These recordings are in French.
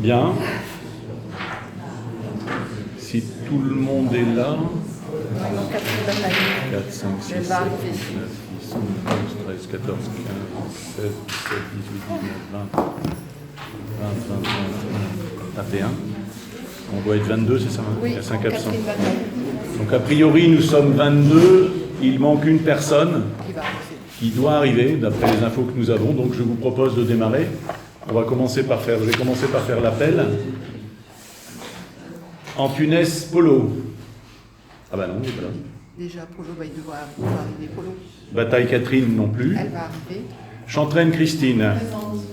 Bien. Si tout le monde est là, 4, 5, 6, 7, 8, 9, 10, 11, 12, 13, 14, 15, 16, 17, 18, 19, 20, 20, 21. 21. On doit être 22, c'est ça? Oui, il y a 5 absents. Catherine. Donc a priori, nous sommes 22. Il manque une personne qui doit arriver, d'après les infos que nous avons. Donc je vous propose de démarrer. Je vais commencer par faire l'appel. Antunes Polo. Ah bah non, il est pas là. Déjà, Polo va arriver. Polo. Bataille Catherine non plus. Elle va arriver. Chantraine Christine. Présente.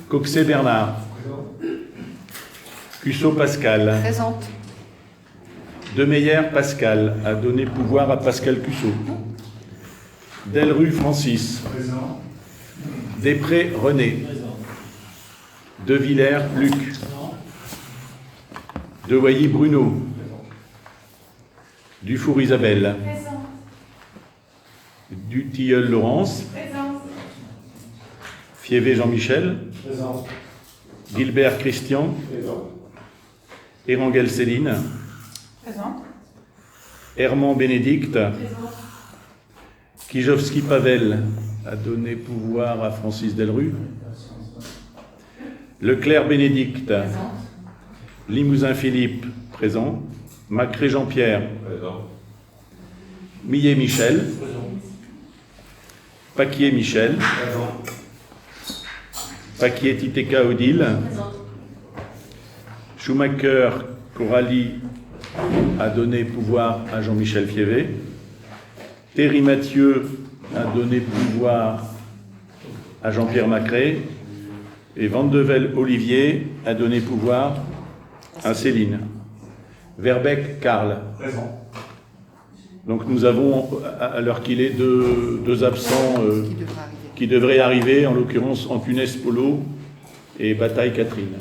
Coxet Bernard. Cussot Pascal. Présente. Demeyer Pascal a donné pouvoir à Pascal Cussot. Delrue Francis. Présent. Després René. De Villers Luc. De Wailly Bruno. Dufour Isabelle. Du Tilleul Laurence. Fievé Jean-Michel. Présent. Gilbert Christian. Présent. Erangel Céline. Présente. Herman Bénédicte. Kijowski Pavel a donné pouvoir à Francis Delrue. Leclerc Bénédicte. Limousin Philippe, présent. Macré Jean-Pierre. Présent. Millet Michel. Paquier Michel. Présent. Paquier Titeka Odile. Schumacher Coralie a donné pouvoir à Jean-Michel Fievé. Thierry Mathieu a donné pouvoir à Jean-Pierre Macré. Et Vandevel Olivier a donné pouvoir à Céline. Verbeck Karl. Présent. Donc nous avons, à l'heure qu'il est, deux absents Qui devra arriver. qui devraient arriver, en l'occurrence Antunes Polo et Bataille Catherine.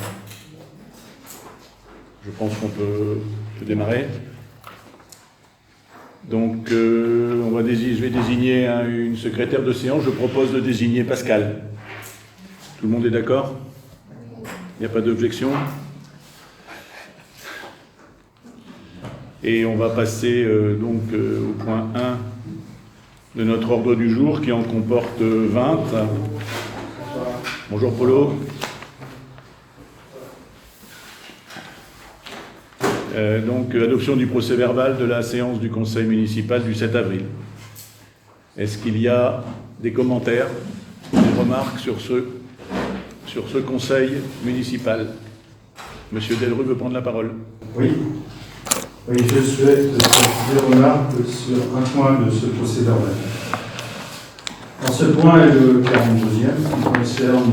Je pense qu'on peut démarrer. Donc je vais désigner une secrétaire de séance. Je propose de désigner Pascal. Tout le monde est d'accord? Il n'y a pas d'objection? Et on va passer au point 1 de notre ordre du jour qui en comporte 20. Bonjour Polo. Adoption du procès-verbal de la séance du conseil municipal du 7 avril. Est-ce qu'il y a des commentaires, des remarques sur ce conseil municipal? Monsieur Delrue veut prendre la parole. Oui. Oui, je souhaite faire des remarques sur un point de ce procès-verbal. Alors, ce point est le 42e qui concerne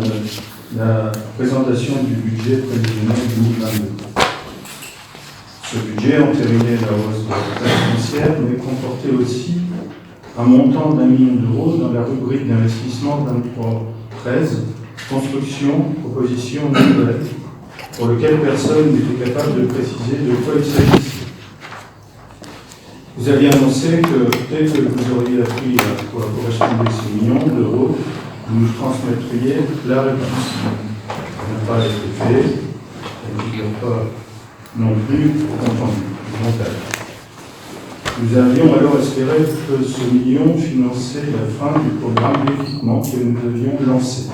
la présentation du budget prévisionnel 2022. Ce budget entérinait la hausse de la taxe foncière, mais comportait aussi un montant d'1 million d'euros dans la rubrique d'investissement 23-13, construction, proposition nouvelle, pour lequel personne n'était capable de préciser de quoi il s'agissait. Vous aviez annoncé que dès que vous auriez appris à quoi correspondaient ces millions d'euros, vous nous transmettriez la réponse. Ça n'a pas été fait, ça ne figure pas non plus entendu. Nous avions alors espéré que ce million finançait la fin du programme d'équipement que nous avions lancé.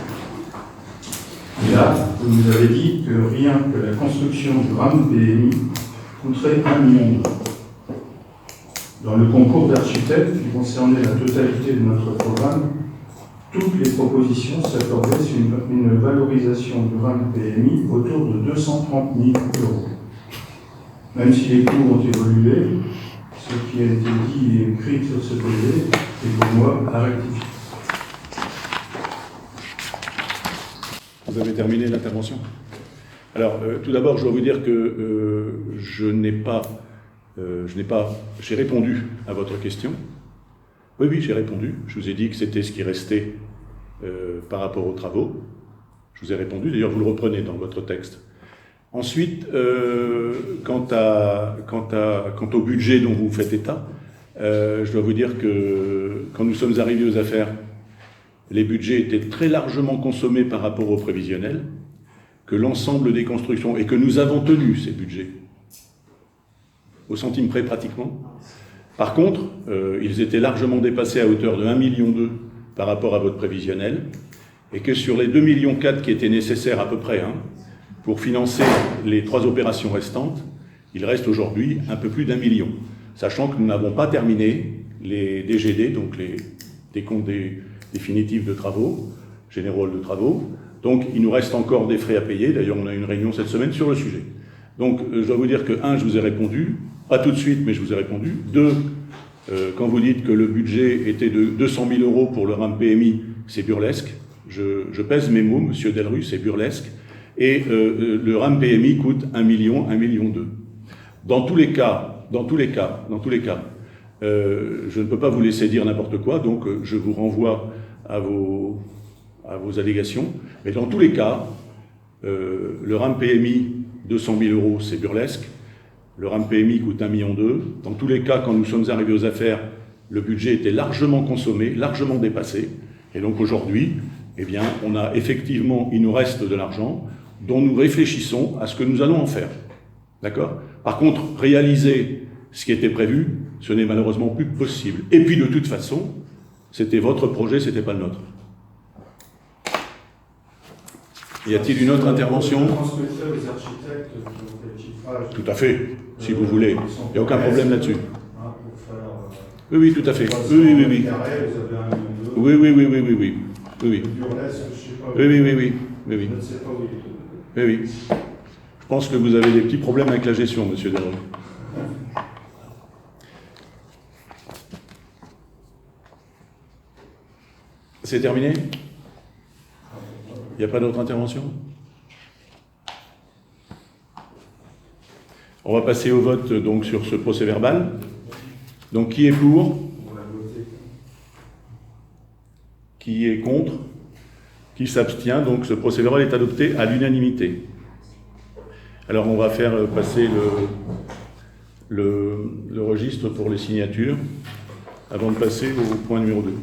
Et là, vous nous avez dit que rien que la construction du RAM PMI coûterait 1 million d'euros. Dans le concours d'architectes qui concernait la totalité de notre programme, toutes les propositions s'accordaient sur une valorisation du RAM PMI autour de 230 000 euros. Même si les coûts ont évolué, ce qui a été dit et écrit sur ce projet est pour moi à rectifier. Vous avez terminé l'intervention. Alors, tout d'abord, je dois vous dire que j'ai répondu à votre question. Oui, j'ai répondu. Je vous ai dit que c'était ce qui restait par rapport aux travaux. Je vous ai répondu. D'ailleurs, vous le reprenez dans votre texte. Ensuite, quant au budget dont vous faites état, je dois vous dire que quand nous sommes arrivés aux affaires, les budgets étaient très largement consommés par rapport au prévisionnel. que l'ensemble des constructions, et que nous avons tenu ces budgets, au centime près pratiquement. Par contre, ils étaient largement dépassés à hauteur de 1,2 million par rapport à votre prévisionnel, et que sur les 2,4 millions qui étaient nécessaires à peu près pour financer les 3 opérations restantes, il reste aujourd'hui un peu plus d'1 million, sachant que nous n'avons pas terminé les DGD, donc les décomptes définitifs de travaux, généraux de travaux. Donc il nous reste encore des frais à payer. D'ailleurs, on a une réunion cette semaine sur le sujet. Donc je dois vous dire que, 1, je vous ai répondu, pas tout de suite, mais je vous ai répondu. 2, quand vous dites que le budget était de 200 000 € pour le RAM PMI, c'est burlesque. Je pèse mes mots, monsieur Delru, c'est burlesque. Et le RAM PMI coûte 1 million, 1,2 million. Dans tous les cas, je ne peux pas vous laisser dire n'importe quoi, donc je vous renvoie à vos allégations. Mais dans tous les cas, le RAM PMI, 200 000 €, c'est burlesque. Le RAM PMI coûte 1,2 million. Dans tous les cas, quand nous sommes arrivés aux affaires, le budget était largement consommé, largement dépassé. Et donc aujourd'hui, eh bien, on a effectivement, il nous reste de l'argent dont nous réfléchissons à ce que nous allons en faire. D'accord ? Par contre, réaliser ce qui était prévu, ce n'est malheureusement plus possible. Et puis de toute façon, c'était votre projet, ce n'était pas le nôtre. Y a-t-il une autre intervention ? Je transmettrai aux architectes qui ont fait le chiffrage. Tout à fait, si vous voulez. Il n'y a aucun problème là-dessus. Pour faire, Oui, tout à fait. 300 Oui. mètres carrés, vous avez 1,2 million. Oui. Le burlesque, je ne sais pas. Oui. Je ne sais pas où il est. Oui. Je pense que vous avez des petits problèmes avec la gestion, monsieur Delru. C'est terminé ? Il n'y a pas d'autre intervention ? On va passer au vote donc sur ce procès-verbal. Donc qui est pour ? On va voter. Qui est contre ? Qui s'abstient? Donc ce procès-verbal est adopté à l'unanimité. Alors on va faire passer le registre pour les signatures avant de passer au point numéro 2.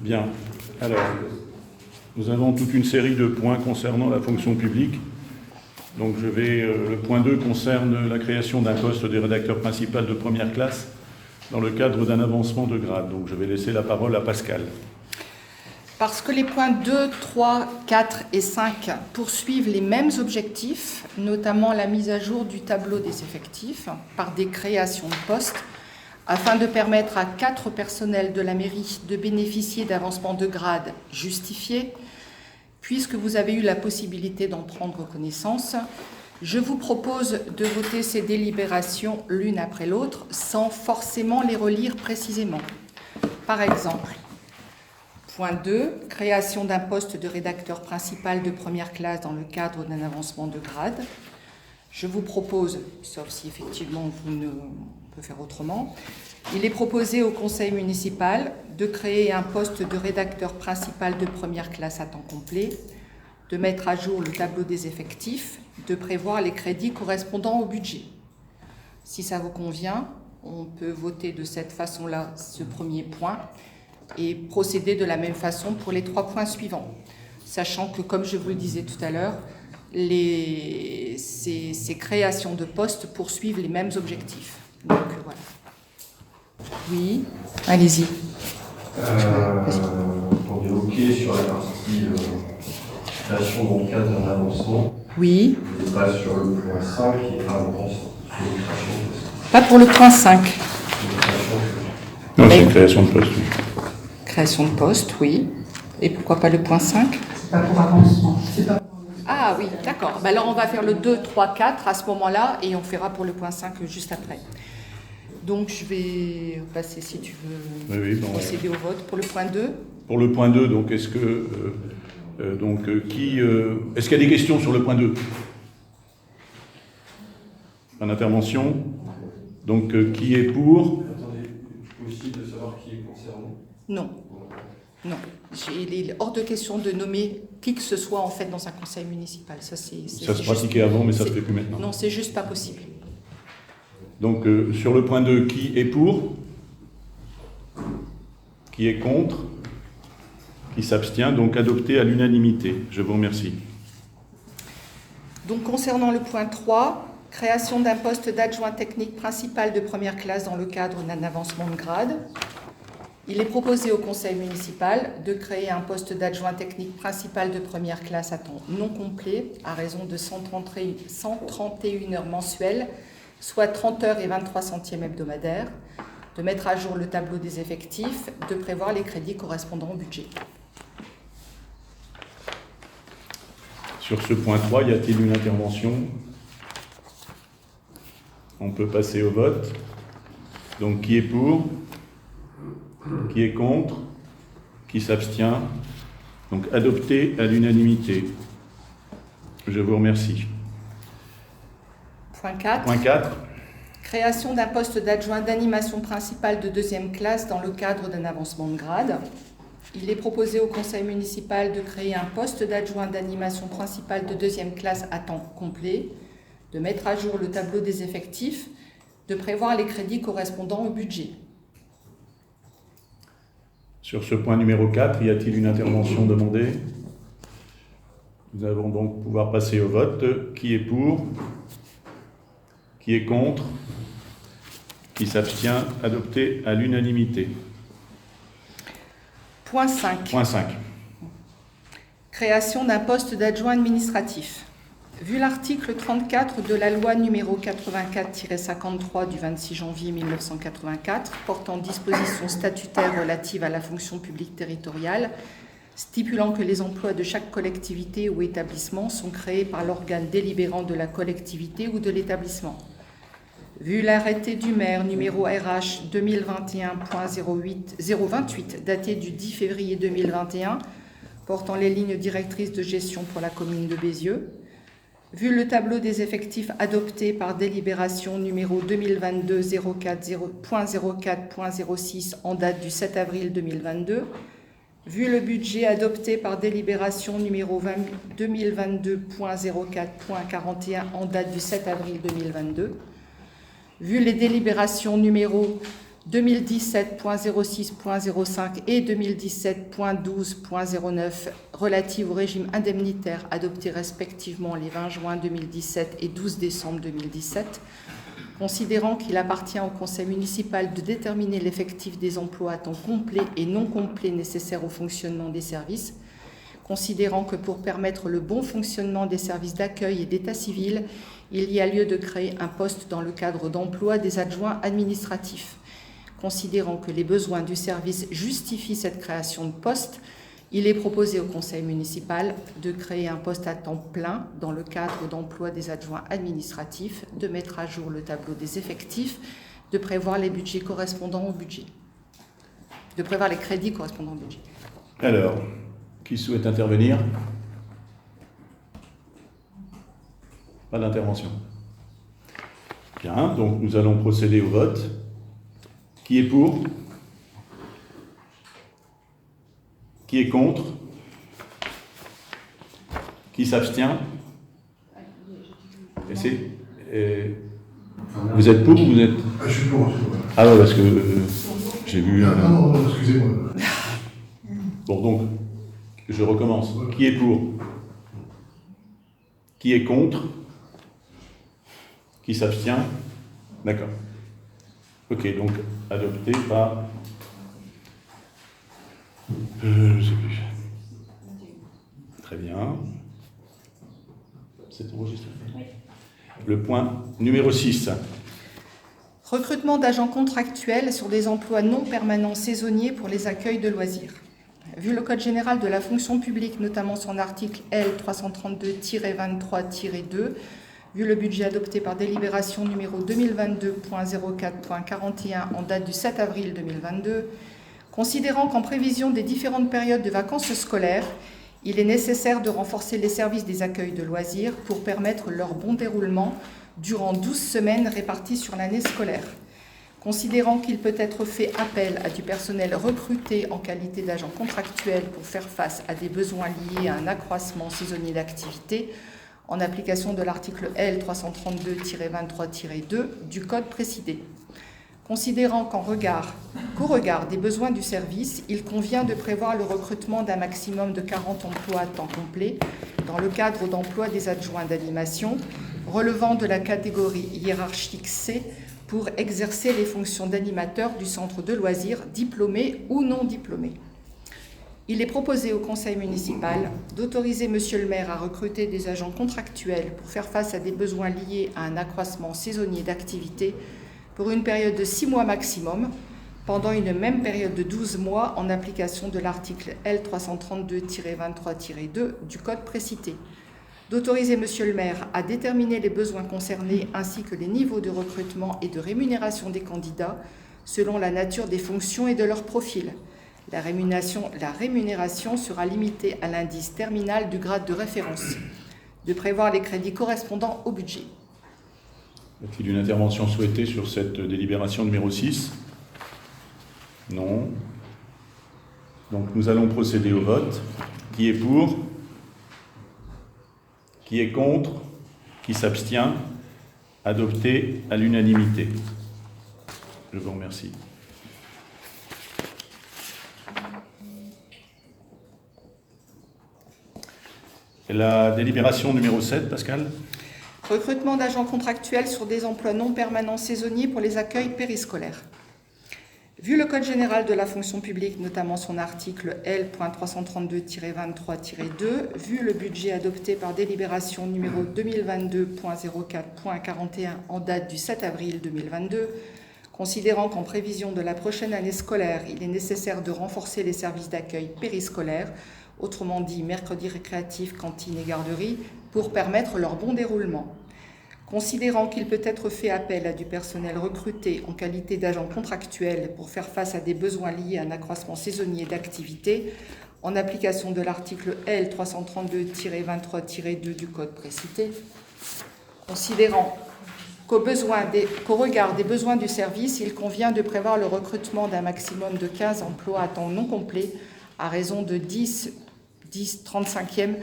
Bien. Alors, nous avons toute une série de points concernant la fonction publique. Donc le point 2 concerne la création d'un poste de rédacteur principal de première classe dans le cadre d'un avancement de grade. Donc je vais laisser la parole à Pascal. Parce que les points 2, 3, 4 et 5 poursuivent les mêmes objectifs, notamment la mise à jour du tableau des effectifs par des créations de postes, afin de permettre à 4 personnels de la mairie de bénéficier d'avancements de grade justifiés, puisque vous avez eu la possibilité d'en prendre connaissance, je vous propose de voter ces délibérations l'une après l'autre, sans forcément les relire précisément. Par exemple, point 2, création d'un poste de rédacteur principal de première classe dans le cadre d'un avancement de grade. Je vous propose, sauf si effectivement vous ne pouvez faire autrement, il est proposé au conseil municipal de créer un poste de rédacteur principal de première classe à temps complet, de mettre à jour le tableau des effectifs, de prévoir les crédits correspondant au budget. Si ça vous convient, on peut voter de cette façon-là ce premier point et procéder de la même façon pour les 3 points suivants, sachant que, comme je vous le disais tout à l'heure, ces créations de postes poursuivent les mêmes objectifs. Donc voilà. Oui, allez-y. On est OK sur la partie création dans le cadre d'un avancement. Oui. On n'est pas sur le point 5 qui est sur Pas pour le point 5. Non, c'est une création de poste. Création de poste, oui. Et pourquoi pas le point 5 ? C'est pas pour avancement. C'est pas... Ah oui, d'accord. Ben alors on va faire le 2, 3, 4 à ce moment-là et on fera pour le point 5 juste après. Donc je vais passer, si tu veux, procéder au vote pour le point 2. Pour le point 2, donc est-ce que est-ce qu'il y a des questions sur le point 2 ? En intervention. Donc qui est pour ? Attendez, possible de savoir qui est concerné ? Non. Il est hors de question de nommer qui que ce soit en fait dans un conseil municipal. Ça se pratiquait avant, mais ça ne se fait plus maintenant. Non, c'est juste pas possible. Donc sur le point 2, qui est pour ? Qui Qui est contre? Qui s'abstient? Donc adopté à l'unanimité. Je vous remercie. Donc concernant le point 3, création d'un poste d'adjoint technique principal de première classe dans le cadre d'un avancement de grade. Il est proposé au conseil municipal de créer un poste d'adjoint technique principal de première classe à temps non complet à raison de 131 heures mensuelles, soit 30 heures et 23 centièmes hebdomadaires, de mettre à jour le tableau des effectifs, de prévoir les crédits correspondant au budget. Sur ce point 3, y a-t-il une intervention? On peut passer au vote. Donc, qui est pour? Qui est contre? Qui s'abstient? Donc, adopté à l'unanimité. Je vous remercie. Point 4. Point 4. Création d'un poste d'adjoint d'animation principale de deuxième classe dans le cadre d'un avancement de grade. Il est proposé au conseil municipal de créer un poste d'adjoint d'animation principale de deuxième classe à temps complet, de mettre à jour le tableau des effectifs, de prévoir les crédits correspondant au budget. Sur ce point numéro 4, y a-t-il une intervention demandée? Nous allons donc pouvoir passer au vote. Qui est pour? Qui est contre? Qui s'abstient? Adopté à l'unanimité. Point 5. Point 5. Création d'un poste d'adjoint administratif. Vu l'article 34 de la loi numéro 84-53 du 26 janvier 1984 portant dispositions statutaires relatives à la fonction publique territoriale, stipulant que les emplois de chaque collectivité ou établissement sont créés par l'organe délibérant de la collectivité ou de l'établissement. Vu l'arrêté du maire numéro RH 2021.028 daté du 10 février 2021 portant les lignes directrices de gestion pour la commune de Bézieux, vu le tableau des effectifs adopté par délibération numéro 2022-04.04.06 en date du 7 avril 2022, vu le budget adopté par délibération numéro 2022.04.41 en date du 7 avril 2022, vu les délibérations numéro 2017.06.05 et 2017.12.09 relatives au régime indemnitaire adoptés respectivement les 20 juin 2017 et 12 décembre 2017, considérant qu'il appartient au conseil municipal de déterminer l'effectif des emplois à temps complet et non complet nécessaires au fonctionnement des services, considérant que pour permettre le bon fonctionnement des services d'accueil et d'état civil, il y a lieu de créer un poste dans le cadre d'emploi des adjoints administratifs. Considérant que les besoins du service justifient cette création de poste, il est proposé au conseil municipal de créer un poste à temps plein dans le cadre d'emploi des adjoints administratifs, de mettre à jour le tableau des effectifs, de prévoir les budgets correspondants au budget, de prévoir les crédits correspondants au budget. Alors, qui souhaite intervenir? Pas d'intervention. Bien, donc nous allons procéder au vote. Qui est pour? Qui est contre? Qui s'abstient? Vous êtes pour ou vous êtes... Ah, je suis pour. Ah ouais, parce que j'ai vu... Non, excusez-moi. Bon, donc, je recommence. Qui est pour? Qui est contre? Qui s'abstient? D'accord. Ok, donc adopté par... je ne sais plus. Très bien. C'est enregistré. Oui. Le point numéro 6. Recrutement d'agents contractuels sur des emplois non permanents saisonniers pour les accueils de loisirs. Vu le Code général de la fonction publique, notamment son article L 332-23-2, vu le budget adopté par délibération numéro 2022.04.41 en date du 7 avril 2022, considérant qu'en prévision des différentes périodes de vacances scolaires, il est nécessaire de renforcer les services des accueils de loisirs pour permettre leur bon déroulement durant 12 semaines réparties sur l'année scolaire. Considérant qu'il peut être fait appel à du personnel recruté en qualité d'agent contractuel pour faire face à des besoins liés à un accroissement saisonnier d'activité, en application de l'article L 332-23-2 du Code précité. Considérant qu'au regard des besoins du service, il convient de prévoir le recrutement d'un maximum de 40 emplois à temps complet dans le cadre d'emploi des adjoints d'animation relevant de la catégorie hiérarchique C pour exercer les fonctions d'animateur du centre de loisirs, diplômés ou non diplômés. Il est proposé au conseil municipal d'autoriser Monsieur le maire à recruter des agents contractuels pour faire face à des besoins liés à un accroissement saisonnier d'activité pour une période de 6 mois maximum, pendant une même période de 12 mois en application de l'article L332-23-2 du Code précité. D'autoriser Monsieur le maire à déterminer les besoins concernés ainsi que les niveaux de recrutement et de rémunération des candidats selon la nature des fonctions et de leur profil. La rémunération sera limitée à l'indice terminal du grade de référence. De prévoir les crédits correspondants au budget. Y a-t-il une intervention souhaitée sur cette délibération numéro 6 ? Non. Donc nous allons procéder au vote. Qui est pour ? Qui est contre ? Qui s'abstient ? Adopté à l'unanimité. Je vous remercie. Et la délibération numéro 7, Pascal ? Recrutement d'agents contractuels sur des emplois non permanents saisonniers pour les accueils périscolaires. Vu le Code général de la fonction publique, notamment son article L.332-23-2, vu le budget adopté par délibération numéro 2022.04.41 en date du 7 avril 2022, considérant qu'en prévision de la prochaine année scolaire, il est nécessaire de renforcer les services d'accueil périscolaires, autrement dit mercredis récréatifs, cantines et garderies, pour permettre leur bon déroulement. Considérant qu'il peut être fait appel à du personnel recruté en qualité d'agent contractuel pour faire face à des besoins liés à un accroissement saisonnier d'activité, en application de l'article L332-23-2 du Code précité, considérant qu'au regard des besoins du service, il convient de prévoir le recrutement d'un maximum de 15 emplois à temps non complet à raison de 10 35e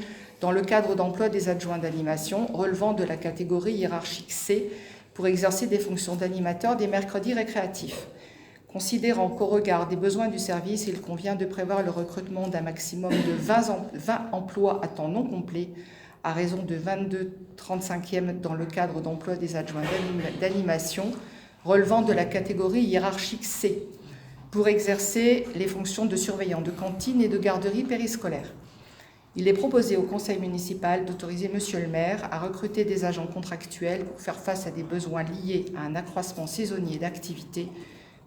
dans le cadre d'emploi des adjoints d'animation relevant de la catégorie hiérarchique C pour exercer des fonctions d'animateur des mercredis récréatifs. Considérant qu'au regard des besoins du service, il convient de prévoir le recrutement d'un maximum de 20 emplois à temps non complet à raison de 22 35e dans le cadre d'emploi des adjoints d'animation relevant de la catégorie hiérarchique C pour exercer les fonctions de surveillant de cantine et de garderie périscolaire. Il est proposé au conseil municipal d'autoriser Monsieur le maire à recruter des agents contractuels pour faire face à des besoins liés à un accroissement saisonnier d'activité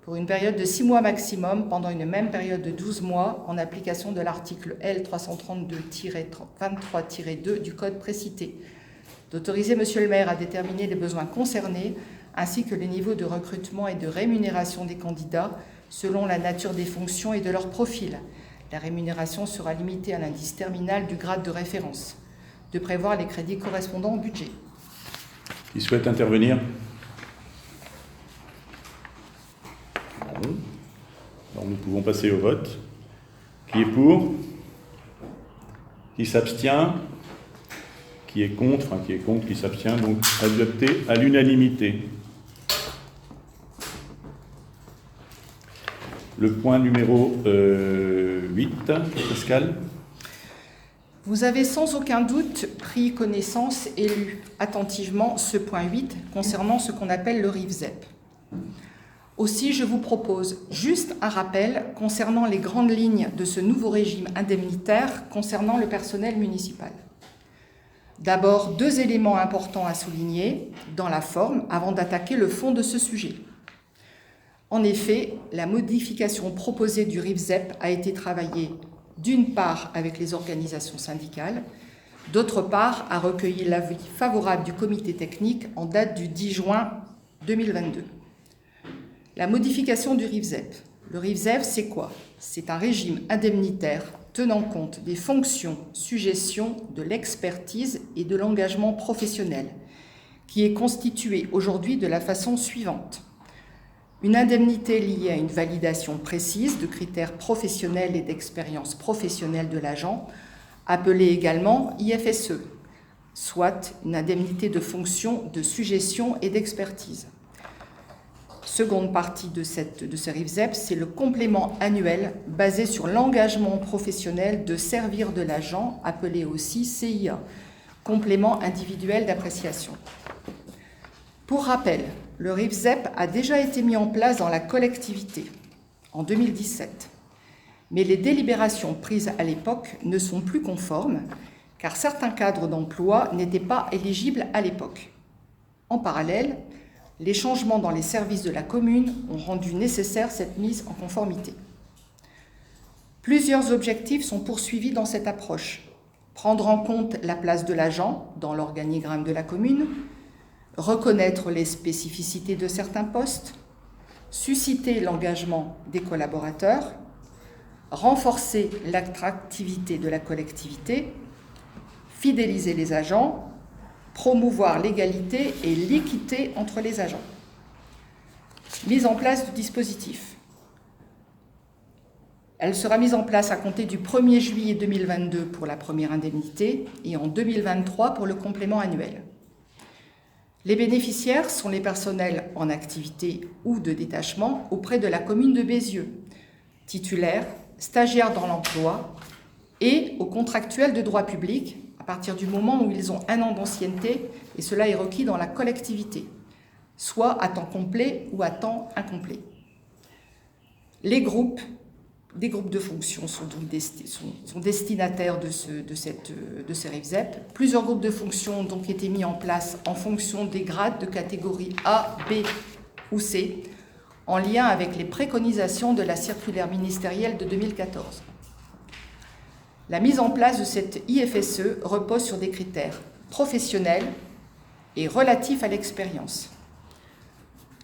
pour une période de 6 mois maximum pendant une même période de 12 mois en application de l'article L332-23-2 du Code précité. D'autoriser Monsieur le maire à déterminer les besoins concernés ainsi que les niveaux de recrutement et de rémunération des candidats selon la nature des fonctions et de leur profil. La rémunération sera limitée à l'indice terminal du grade de référence. De prévoir les crédits correspondants au budget. Qui souhaite intervenir ? Non. Alors nous pouvons passer au vote. Qui est pour ? Qui s'abstient ? Qui est contre ? Qui s'abstient, donc adopté à l'unanimité. Le point numéro 8, Pascal. Vous avez sans aucun doute pris connaissance et lu attentivement ce point 8 concernant ce qu'on appelle le RIVZEP. Aussi, je vous propose juste un rappel concernant les grandes lignes de ce nouveau régime indemnitaire concernant le personnel municipal. D'abord, 2 éléments importants à souligner dans la forme avant d'attaquer le fond de ce sujet. En effet, la modification proposée du RIVZEP a été travaillée d'une part avec les organisations syndicales, d'autre part a recueilli l'avis favorable du comité technique en date du 10 juin 2022. La modification du RIVZEP. Le RIVZEP, c'est quoi ? C'est un régime indemnitaire tenant compte des fonctions, suggestions, de l'expertise et de l'engagement professionnel, qui est constitué aujourd'hui de la façon suivante. Une indemnité liée à une validation précise de critères professionnels et d'expérience professionnelle de l'agent, appelée également IFSE, soit une indemnité de fonction, de suggestion et d'expertise. Seconde partie de ce RIFZEP, c'est le complément annuel basé sur l'engagement professionnel de servir de l'agent, appelé aussi CIA, complément individuel d'appréciation. Pour rappel, le RIFZEP a déjà été mis en place dans la collectivité en 2017, mais les délibérations prises à l'époque ne sont plus conformes car certains cadres d'emploi n'étaient pas éligibles à l'époque. En parallèle, les changements dans les services de la commune ont rendu nécessaire cette mise en conformité. Plusieurs objectifs sont poursuivis dans cette approche. Prendre en compte la place de l'agent dans l'organigramme de la commune, reconnaître les spécificités de certains postes, susciter l'engagement des collaborateurs, renforcer l'attractivité de la collectivité, fidéliser les agents, promouvoir l'égalité et l'équité entre les agents. Mise en place du dispositif. Elle sera mise en place à compter du 1er juillet 2022 pour la première indemnité et en 2023 pour le complément annuel. Les bénéficiaires sont les personnels en activité ou de détachement auprès de la commune de Bézieux, titulaires, stagiaires dans l'emploi et aux contractuels de droit public à partir du moment où ils ont 1 an d'ancienneté, et cela est requis dans la collectivité, soit à temps complet ou à temps incomplet. Des groupes de fonctions sont destinataires de ces RIFZEP. Plusieurs groupes de fonctions ont donc été mis en place en fonction des grades de catégorie A, B ou C, en lien avec les préconisations de la circulaire ministérielle de 2014. La mise en place de cette IFSE repose sur des critères professionnels et relatifs à l'expérience.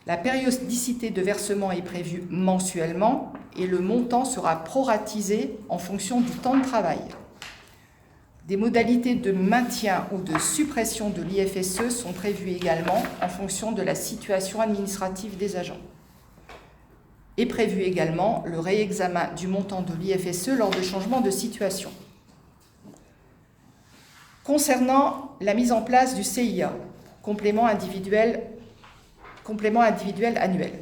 La périodicité de versement est prévue mensuellement et le montant sera proratisé en fonction du temps de travail. Des modalités de maintien ou de suppression de l'IFSE sont prévues également en fonction de la situation administrative des agents. Est prévu également le réexamen du montant de l'IFSE lors de changements de situation. Concernant la mise en place du CIA, complément individuel annuel,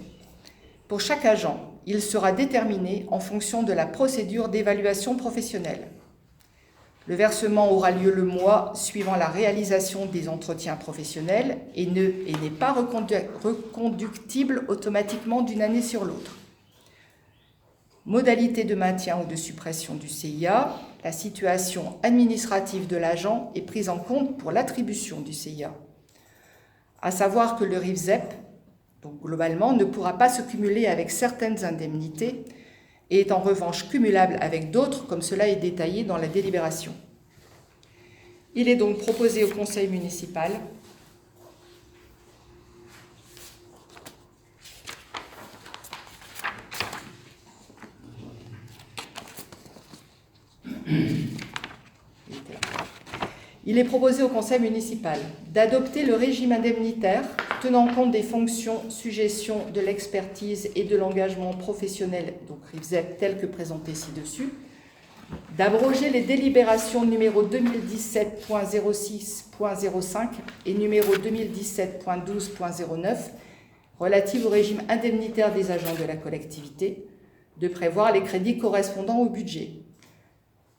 pour chaque agent, il sera déterminé en fonction de la procédure d'évaluation professionnelle. Le versement aura lieu le mois suivant la réalisation des entretiens professionnels et n'est pas reconductible automatiquement d'une année sur l'autre. Modalité de maintien ou de suppression du CIA, la situation administrative de l'agent est prise en compte pour l'attribution du CIA. À savoir que le RIFZEP, donc globalement, ne pourra pas se cumuler avec certaines indemnités et est en revanche cumulable avec d'autres, comme cela est détaillé dans la délibération. Il est donc proposé au Conseil municipal d'adopter le régime indemnitaire tenant compte des fonctions, suggestions, de l'expertise et de l'engagement professionnel, donc RIFZEP, tel que présenté ci-dessus, d'abroger les délibérations numéro 2017.06.05 et numéro 2017.12.09 relatives au régime indemnitaire des agents de la collectivité, de prévoir les crédits correspondant au budget,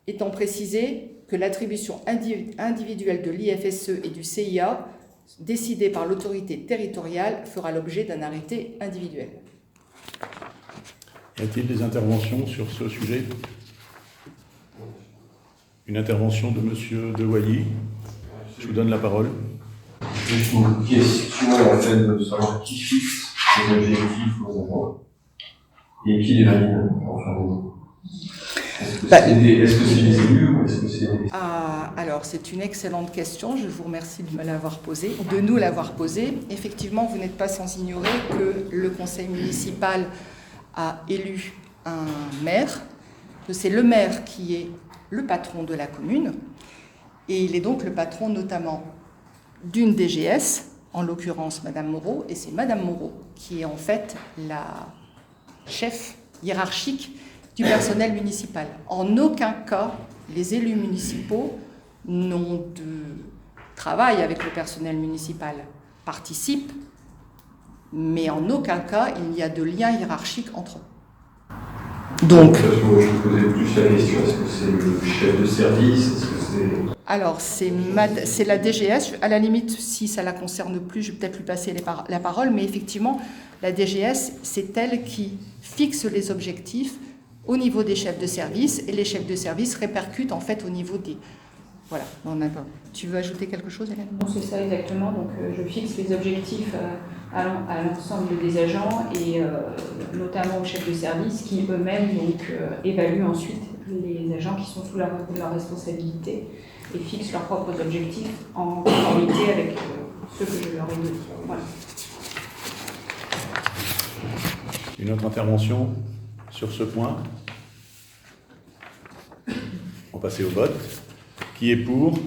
étant précisé que l'attribution individuelle de l'IFSE et du CIA, décidée par l'autorité territoriale, fera l'objet d'un arrêté individuel. Y a-t-il des interventions sur ce sujet? Une intervention de M. Dewailly. Je vous donne la parole. Juste une question, en fait, de savoir qui fixe les objectifs aux agents et qui les valide, enfin. Est-ce que c'est des élus ou est-ce que c'est... Alors, c'est une excellente question. Je vous remercie de nous l'avoir posée. Effectivement, vous n'êtes pas sans ignorer que le conseil municipal a élu un maire, que c'est le maire qui est le patron de la commune, et il est donc le patron notamment d'une DGS, en l'occurrence Madame Moreau, et c'est Madame Moreau qui est en fait la chef hiérarchique du personnel municipal. En aucun cas, les élus municipaux n'ont de travail avec le personnel municipal, participent Mais en aucun cas, il n'y a de lien hiérarchique entre eux. Donc, je me posais plus la question, est-ce que c'est le chef de service, est-ce que c'est... alors, c'est la DGS. À la limite, si ça ne la concerne plus, je vais peut-être lui passer la parole. Mais effectivement, la DGS, c'est elle qui fixe les objectifs au niveau des chefs de service. Et les chefs de service répercutent en fait au niveau des... Voilà. Tu veux ajouter quelque chose, Hélène ? Non, c'est ça exactement. Donc, je fixe les objectifs à l'ensemble des agents et notamment aux chefs de service qui eux-mêmes évaluent ensuite les agents qui sont sous leur responsabilité et fixent leurs propres objectifs en conformité avec ceux que je leur ai donnés. Voilà. Une autre intervention sur ce point? On va passer au vote. Qui est pour?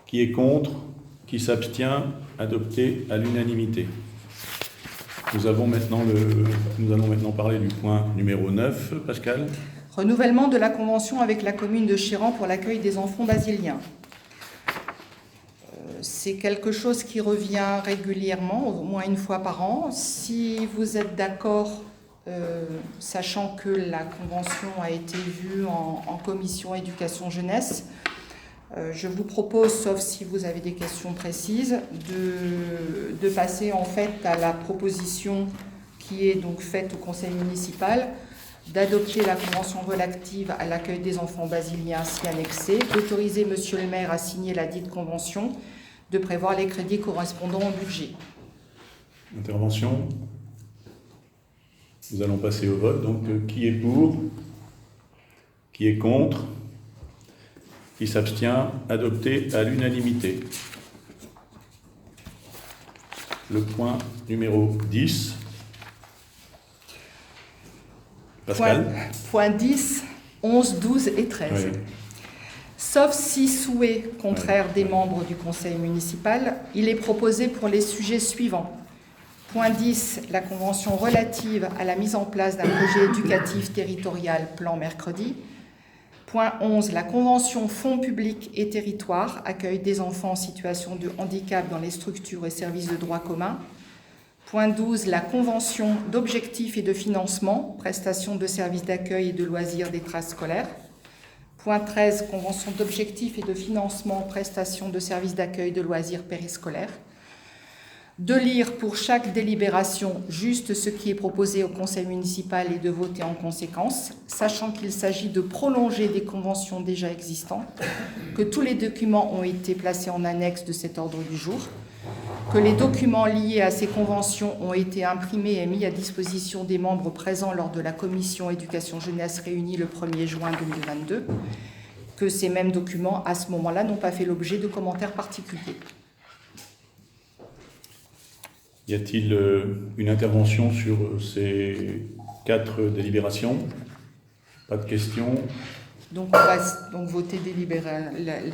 Qui est contre? Qui s'abstient? Adopté à l'unanimité. Nous allons maintenant parler du point numéro 9, Pascal. Renouvellement de la convention avec la commune de Chéran pour l'accueil des enfants basiliens. C'est quelque chose qui revient régulièrement, au moins une fois par an. Si vous êtes d'accord, sachant que la convention a été vue en commission éducation jeunesse, je vous propose, sauf si vous avez des questions précises, de passer en fait à la proposition qui est donc faite au conseil municipal d'adopter la convention relative à l'accueil des enfants basiliens ainsi annexée, d'autoriser monsieur le maire à signer la dite convention, de prévoir les crédits correspondants au budget. Intervention. Nous allons passer au vote. Donc, qui est pour? Qui est contre? Qui s'abstient? Adopté à l'unanimité. Le point numéro 10. Pascal. Point 10, 11, 12 et 13. Oui. Sauf si souhait contraire des membres du conseil municipal, il est proposé pour les sujets suivants. Point 10, la convention relative à la mise en place d'un projet éducatif territorial plan mercredi. Point 11, la convention fonds publics et territoires, accueil des enfants en situation de handicap dans les structures et services de droit commun. Point 12, la convention d'objectifs et de financement, prestation de services d'accueil et de loisirs des traces scolaires. Point 13, convention d'objectifs et de financement, prestation de services d'accueil de loisirs périscolaires. De lire pour chaque délibération juste ce qui est proposé au conseil municipal et de voter en conséquence, sachant qu'il s'agit de prolonger des conventions déjà existantes, que tous les documents ont été placés en annexe de cet ordre du jour, que les documents liés à ces conventions ont été imprimés et mis à disposition des membres présents lors de la commission éducation jeunesse réunie le 1er juin 2022, que ces mêmes documents, à ce moment-là, n'ont pas fait l'objet de commentaires particuliers. Y a-t-il une intervention sur ces 4 délibérations? Pas de questions? Donc, on va voter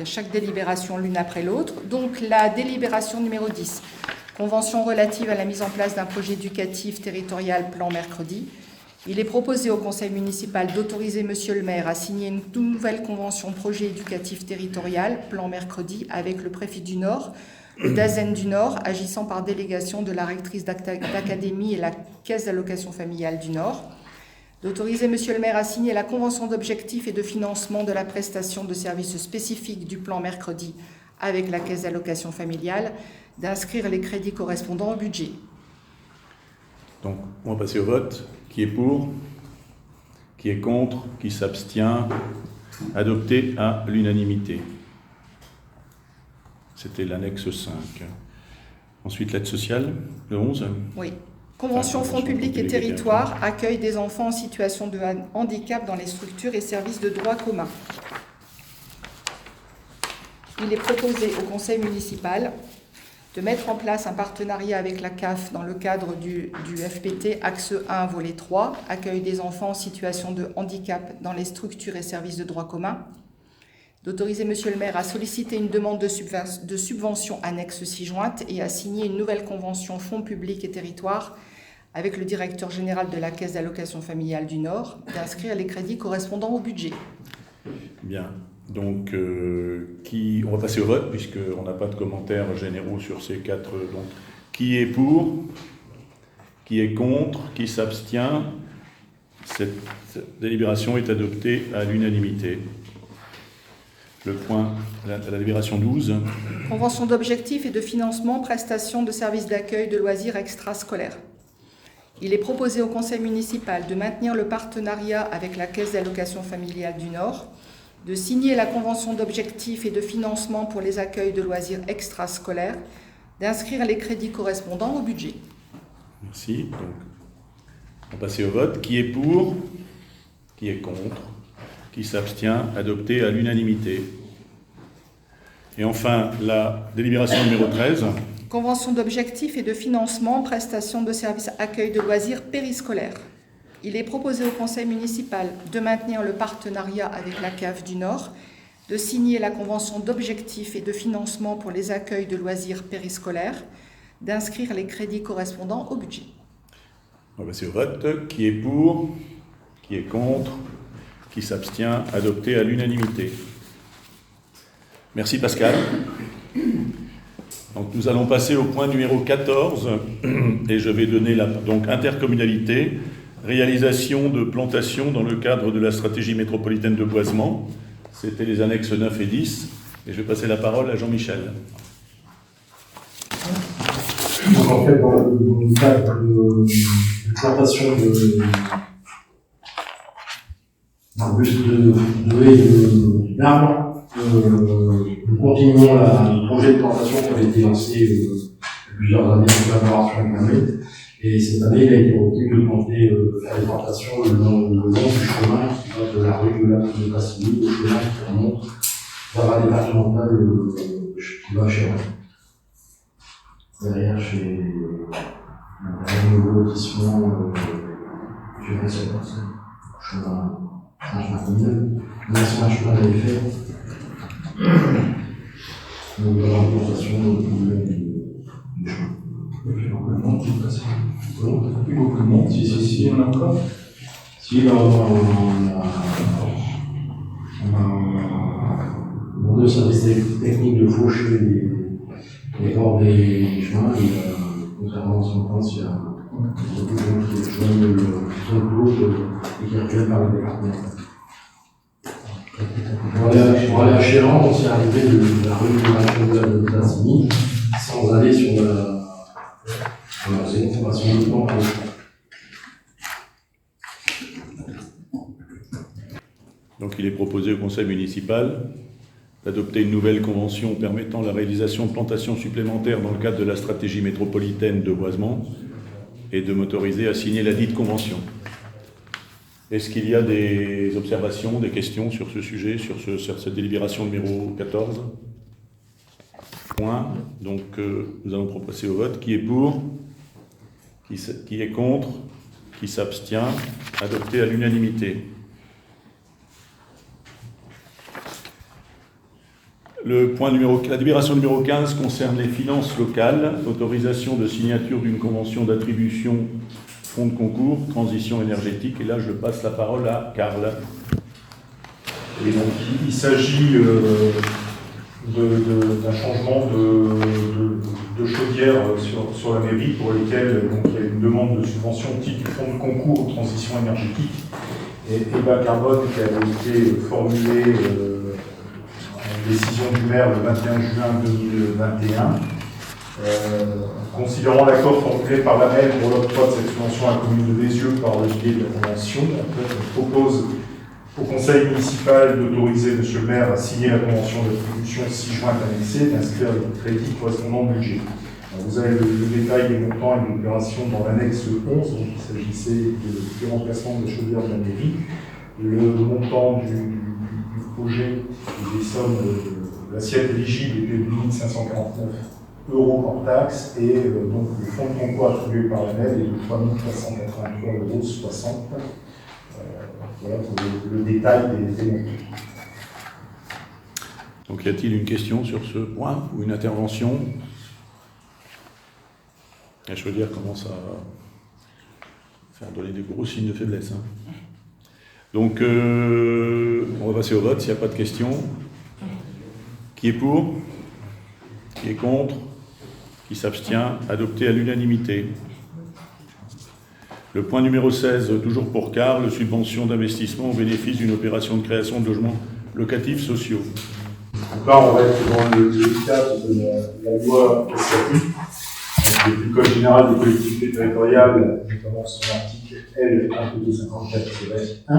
chaque délibération l'une après l'autre. Donc, la délibération numéro 10, convention relative à la mise en place d'un projet éducatif territorial plan mercredi. Il est proposé au conseil municipal d'autoriser monsieur le maire à signer une toute nouvelle convention projet éducatif territorial plan mercredi avec le préfet du Nord, le DAZEN du Nord, agissant par délégation de la rectrice d'académie et la caisse d'allocation familiale du Nord. D'autoriser monsieur le maire à signer la convention d'objectifs et de financement de la prestation de services spécifiques du plan mercredi avec la caisse d'allocation familiale, d'inscrire les crédits correspondants au budget. Donc, on va passer au vote. Qui est pour? Qui est contre? Qui s'abstient? Adopté à l'unanimité. C'était l'annexe 5. Ensuite, l'aide sociale, le 11. Oui. Convention fonds publics et territoires, accueil des enfants en situation de handicap dans les structures et services de droit commun. Il est proposé au conseil municipal de mettre en place un partenariat avec la CAF dans le cadre du FPT Axe 1 volet 3, accueil des enfants en situation de handicap dans les structures et services de droit commun, d'autoriser monsieur le maire à solliciter une demande de subvention annexe ci-jointe et à signer une nouvelle convention fonds publics et territoires avec le directeur général de la caisse d'allocation familiale du Nord, d'inscrire les crédits correspondant au budget. Bien. Donc, on va passer au vote, puisqu'on n'a pas de commentaires généraux sur ces 4. Donc, Qui est pour? Qui est contre? Qui s'abstient? Cette délibération est adoptée à l'unanimité. La délibération 12. Convention d'objectifs et de financement, prestation de services d'accueil de loisirs extrascolaires. Il est proposé au conseil municipal de maintenir le partenariat avec la Caisse d'allocation familiale du Nord, de signer la convention d'objectifs et de financement pour les accueils de loisirs extrascolaires, d'inscrire les crédits correspondants au budget. Merci. Donc, on va passer au vote. Qui est pour? Qui est contre? Qui s'abstient? Adopté à l'unanimité. Et enfin, la délibération numéro 13. Convention d'objectifs et de financement, prestation de services accueil de loisirs périscolaires. Il est proposé au conseil municipal de maintenir le partenariat avec la CAF du Nord, de signer la convention d'objectifs et de financement pour les accueils de loisirs périscolaires, d'inscrire les crédits correspondants au budget. On va passer au vote. Qui est pour? Qui est contre? Qui s'abstient? Adopté à l'unanimité. Merci Pascal. Donc nous allons passer au point numéro 14 et je vais donner donc intercommunalité, réalisation de plantations dans le cadre de la stratégie métropolitaine de boisement. C'était les annexes 9 et 10 et je vais passer la parole à Jean-Michel. Donc en fait, dans le cadre de plantation d'arbres, nous continuons le projet de plantation qui avait été lancé il y a plusieurs années en collaboration avec la mairie. Et cette année, il a été retenu de planter, faire des plantations le long du chemin qui va de la rue de la Passigny, au chemin qui remonte vers la départementale qui va chez derrière chez un nouveau lotissement, je ne sais pas, chemin communal, mais c'est un chemin avait fait. Donc, dans la plantation, du chemin. Plus beaucoup de monde, si, on a encore. Si, on a demandé au service technique de faucher les bords des chemins, et contrairement à ce qu'on pense, il y a beaucoup de gens qui joignent le clos et qui reviennent par le département. Pour aller à Chéran, on s'est arrivé de la rue de la Passigny sans aller sur c'est une formation de temps. Donc il est proposé au conseil municipal d'adopter une nouvelle convention permettant la réalisation de plantations supplémentaires dans le cadre de la stratégie métropolitaine de boisement et de m'autoriser à signer la dite convention. Est-ce qu'il y a des observations, des questions sur ce sujet, sur cette délibération numéro 14 ? Point. Donc nous allons proposer au vote. Qui est pour ? Qui est contre? Qui s'abstient? Adopté à l'unanimité. La délibération numéro 15 concerne les finances locales, autorisation de signature d'une convention d'attribution fonds de concours, transition énergétique. Et là, je passe la parole à Karl. Et donc, il s'agit d'un changement de chaudière sur la mairie pour lesquelles donc, il y a une demande de subvention au titre du fonds de concours transition énergétique et bas carbone qui avait été formulée en décision du maire le 21 juin 2021. Considérant l'accord formulé par la maire pour l'octroi de cette subvention à la commune de Bézieux par le biais de la convention, on propose au conseil municipal d'autoriser M. le maire à signer la convention d'attribution 6 juin annexée, d'inscrire les crédits correspondants au budget. Alors vous avez le détail des montants et des opérations dans l'annexe 11, donc il s'agissait du remplacement de chaudière de la mairie. Le montant du projet et des sommes de l'assiette éligible était de 8 549 € hors taxe et donc le fonds de concours attribué par la maire est de 3 383,60 €. Voilà pour le détail des montants. Donc y a-t-il une question sur ce point ou une intervention? La chaudière commence à faire donner des gros signes de faiblesse. Hein. Donc on va passer au vote s'il n'y a pas de questions. Qui est pour? Qui est contre? Qui s'abstient? Adopté à l'unanimité. Le point numéro 16, toujours pour Carl, subvention d'investissement au bénéfice d'une opération de création de logements locatifs sociaux. Donc là, on va être dans le cadre de la loi SRU, du Code général des collectivités territoriales, notamment son article L. 5254-1,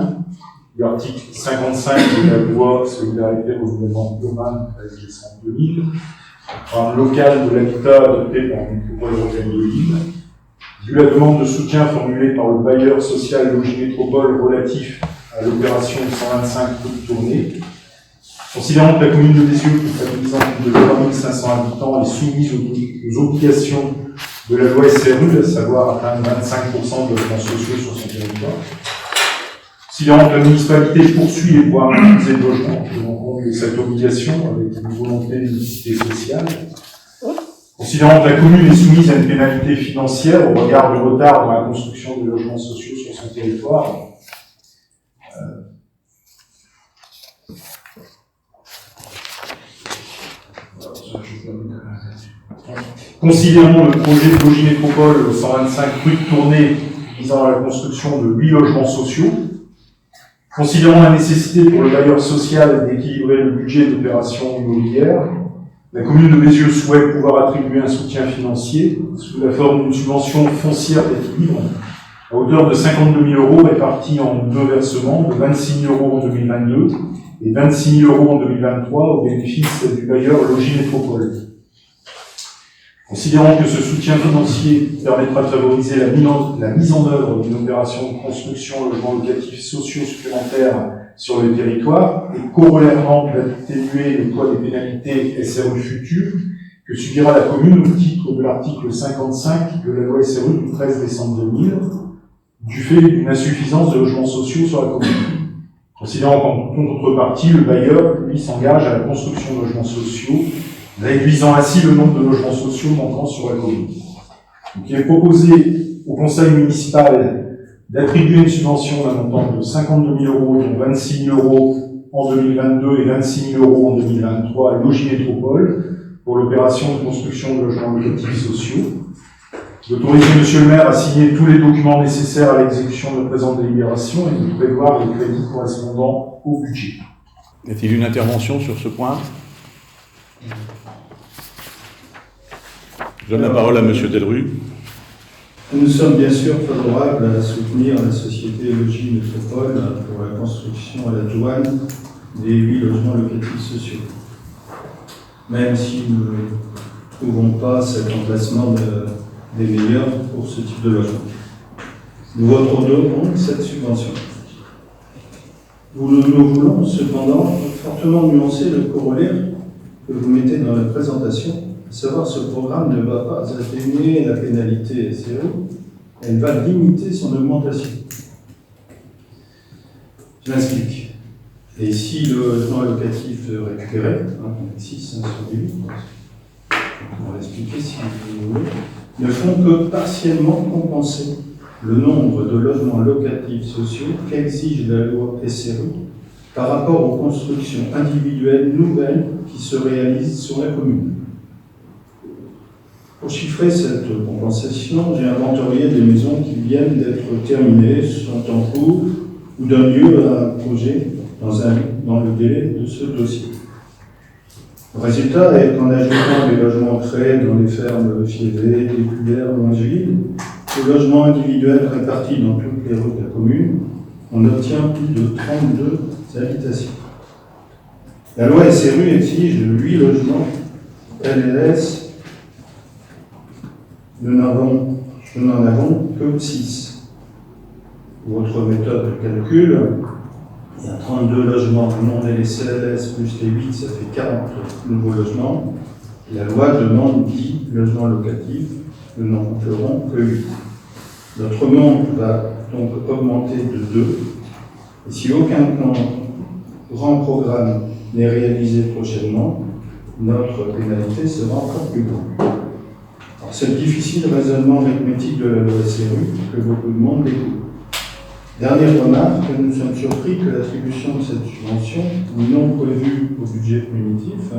l'article 55 de la loi Solidarité et Renouvellement urbain de 2000, un local de l'habitat adopté par une métropole européenne de l'île. Vu la demande de soutien formulée par le bailleur social Logis Métropole relatif à l'opération 125 de tournée, considérant que la commune de Bézieux, comptabilisant plus de 3500 habitants, est soumise aux obligations de la loi SRU, à savoir atteindre 25% de logements sociaux sur son territoire, considérant que la municipalité poursuit les programmes de logement en tenant compte de cette obligation avec une volonté de mixité sociale, considérant que la commune est soumise à une pénalité financière au regard du retard dans la construction de logements sociaux sur son territoire, considérant le projet de Logis Métropole 125 rue de Tournai visant à la construction de 8 logements sociaux, considérant la nécessité pour le bailleur social d'équilibrer le budget d'opérations immobilières, la commune de Bézieux souhaite pouvoir attribuer un soutien financier sous la forme d'une subvention foncière d'équilibre à hauteur de 52 000 € répartis en 2 versements de 26 000 € en 2022 et 26 000 € en 2023 au bénéfice du bailleur Logis Métropole. Considérant que ce soutien financier permettra de favoriser la mise en œuvre d'une opération de construction de logements locatifs sociaux supplémentaires sur le territoire et corollairement d'atténuer le poids des pénalités SRU futures que subira la commune au titre de l'article 55 de la loi SRU du 13 décembre 2000, du fait d'une insuffisance de logements sociaux sur la commune. Considérant qu'en contrepartie, le bailleur, lui, s'engage à la construction de logements sociaux, réduisant ainsi le nombre de logements sociaux manquant sur la commune. Donc, il est proposé au conseil municipal d'attribuer une subvention d'un montant de 52 000 €, dont 26 000 € en 2022 et 26 000 € en 2023 à Logis Métropole pour l'opération de construction de logements locatifs sociaux. D'autoriser Monsieur le maire à signer tous les documents nécessaires à l'exécution de la présente délibération et de prévoir les crédits correspondant au budget. Y a-t-il une intervention sur ce point? Je donne la parole à Monsieur Delru. Nous sommes bien sûr favorables à soutenir la société Logis Métropole pour la construction à la douane des 8 logements locatifs sociaux. Même si nous ne trouvons pas cet emplacement des meilleurs pour ce type de logement. Nous voterons donc cette subvention. Nous voulons cependant fortement nuancer le corollaire que vous mettez dans la présentation, à savoir ce programme ne va pas atténuer la pénalité SRU, elle va limiter son augmentation. Je m'explique. Et si le logement locatif récupéré, on est 6 sur 8, on va expliquer si vous voulez, ne font que partiellement compenser le nombre de logements locatifs sociaux qu'exige la loi SRU par rapport aux constructions individuelles nouvelles qui se réalisent sur la commune. Pour chiffrer cette compensation, j'ai inventorié des maisons qui viennent d'être terminées, sont en cours ou donnent lieu à un projet dans le délai de ce dossier. Le résultat est qu'en ajoutant les logements créés dans les fermes Fiévé, Éculaire, Longeville, aux logements individuels répartis dans toutes les rues de la commune, on obtient plus de 32 habitations. La loi SRU exige 8 logements LLS. Nous n'en avons que 6. Votre méthode de calcul, il y a 32 logements non LCLS plus les 8, ça fait 40 nouveaux logements. La loi demande 10 logements locatifs, nous n'en compterons que 8. Notre nombre va donc augmenter de 2. Et si aucun grand programme n'est réalisé prochainement, notre pénalité sera encore plus grande. C'est le difficile raisonnement arithmétique de la loi SRU que beaucoup de monde découvre. Dernière remarque, nous sommes surpris que l'attribution de cette subvention, non prévue au budget primitif,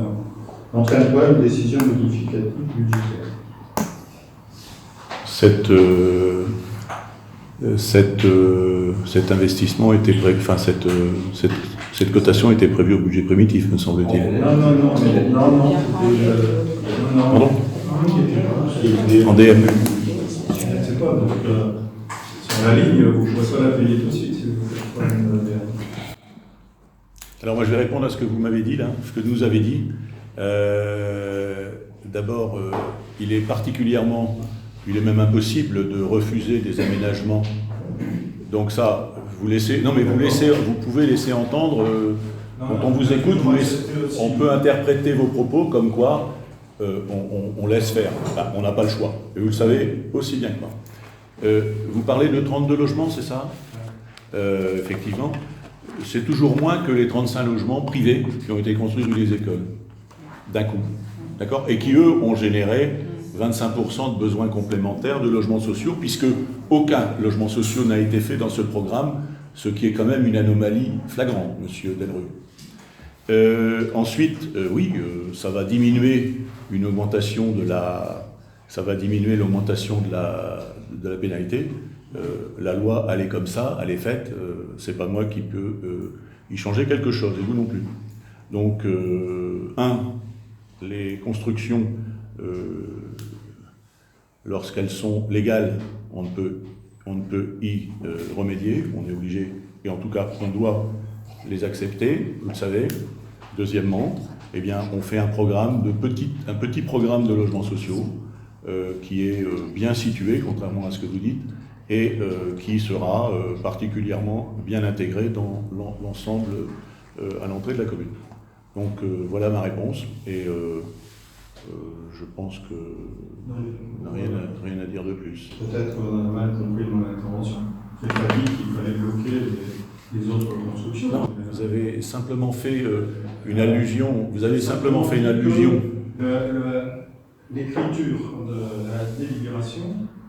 n'entraîne pas une décision modificative budgétaire. cet investissement était prévu, enfin cette cotation était prévue au budget primitif, me semble-t-il. Non, Pardon ? En DM. je ne sais pas, donc sur la ligne, vous pouvez soit la payer tout de suite si vous faites pas une DM. Alors moi je vais répondre à ce que vous m'avez dit là, ce que nous avez dit. D'abord, il est même impossible de refuser des aménagements. Donc ça, vous pouvez laisser entendre, quand on vous écoute, on peut interpréter vos propos comme quoi on laisse faire. Enfin, on n'a pas le choix. Et vous le savez aussi bien que moi. Vous parlez de 32 logements, c'est ça ? Effectivement. C'est toujours moins que les 35 logements privés qui ont été construits rue des Écoles, d'un coup. D'accord ? Et qui, eux, ont généré 25% de besoins complémentaires de logements sociaux, puisque aucun logement social n'a été fait dans ce programme, ce qui est quand même une anomalie flagrante, monsieur Delrue. Ensuite, ça va diminuer l'augmentation de la pénalité. La loi, elle est comme ça, elle est faite. C'est pas moi qui peux y changer quelque chose, et vous non plus. Donc, les constructions, lorsqu'elles sont légales, on ne peut y remédier. On est obligé, et en tout cas, on doit les accepter. Vous le savez. Deuxièmement, eh bien, on fait un petit programme de logements sociaux qui est bien situé, contrairement à ce que vous dites, et qui sera particulièrement bien intégré dans l'ensemble à l'entrée de la commune. Donc voilà ma réponse, et je pense que rien à dire de plus. Peut-être qu'on a mal compris mon intervention. Je n'ai pas dit qu'il fallait bloquer les autres constructions. Non, vous avez simplement fait une allusion. L'écriture de la délibération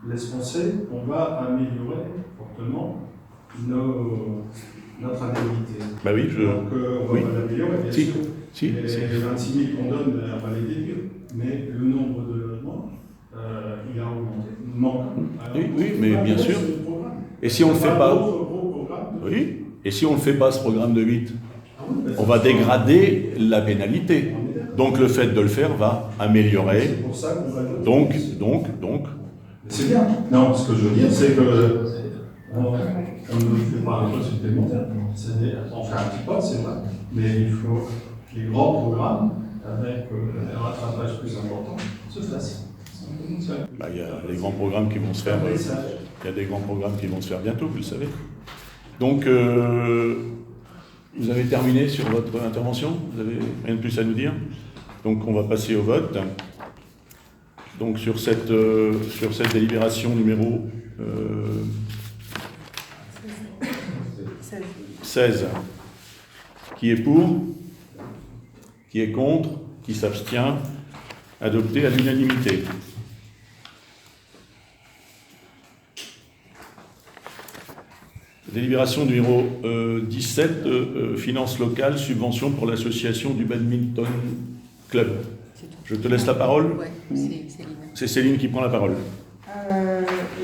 laisse penser qu'on va améliorer fortement notre indemnité. Bah oui, Donc on va l'améliorer, bien sûr. Si. Les 26 000 qu'on donne, on va les déduire. Mais le nombre de logements, il a augmenté. Oui, mais bien sûr. Et si on ne le fait pas, et si on ne fait pas ce programme de 8, on va dégrader la pénalité. Donc le fait de le faire va améliorer. C'est pour ça qu'on va le Donc. C'est bien. Non, ce que je veux dire, c'est que on ne fait pas un peu supplémentaire. On fait un petit pas, c'est vrai. Mais il faut que les grands programmes, avec un rattrapage plus important, se fassent. Il y a des grands programmes qui vont se faire. Il y a des grands programmes qui vont se faire bientôt, vous le savez. Donc, vous avez terminé sur votre intervention. Vous n'avez rien de plus à nous dire. Donc, on va passer au vote. Donc, sur cette délibération numéro 16, qui est pour, qui est contre, qui s'abstient, adopté à l'unanimité. Délibération numéro 17, finances locales, subvention pour l'association du badminton club. Je te laisse la parole. Oui, c'est Céline. C'est Céline qui prend la parole.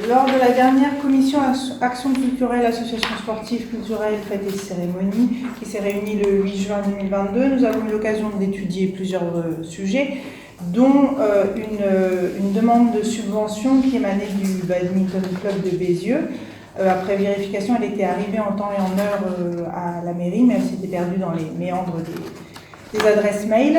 Lors de la dernière commission Action culturelle, association sportive, culturelle, fêtes et cérémonies, qui s'est réunie le 8 juin 2022, nous avons eu l'occasion d'étudier plusieurs sujets, dont une demande de subvention qui émanait du badminton club de Bézieux. Après vérification, elle était arrivée en temps et en heure à la mairie, mais elle s'était perdue dans les méandres des adresses mail.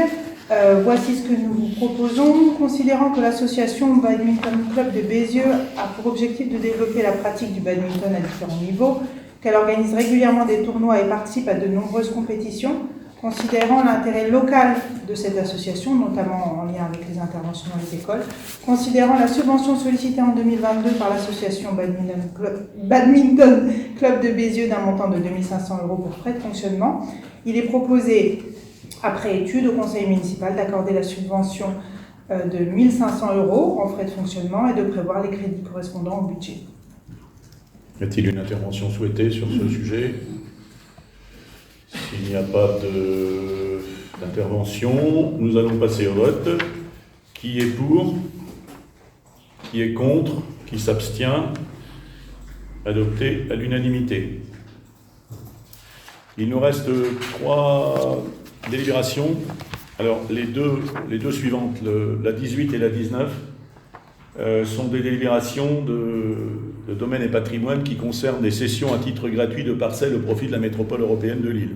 Voici ce que nous vous proposons. Considérant que l'association Badminton Club de Bézieux a pour objectif de développer la pratique du badminton à différents niveaux, qu'elle organise régulièrement des tournois et participe à de nombreuses compétitions, considérant l'intérêt local de cette association, notamment en lien avec les interventions dans les écoles, considérant la subvention sollicitée en 2022 par l'association Badminton Club de Bézieux d'un montant de 2 500 € pour frais de fonctionnement, il est proposé, après étude au conseil municipal, d'accorder la subvention de 1 500 € en frais de fonctionnement et de prévoir les crédits correspondants au budget. Y a-t-il une intervention souhaitée sur ce sujet ? S'il n'y a pas d'intervention, nous allons passer au vote. Qui est pour ? Qui est contre ? Qui s'abstient? Adopté à l'unanimité. Il nous reste 3 délibérations. Alors, les deux suivantes, la 18 et la 19, sont des délibérations de domaine et patrimoine qui concernent des cessions à titre gratuit de parcelles au profit de la métropole européenne de Lille.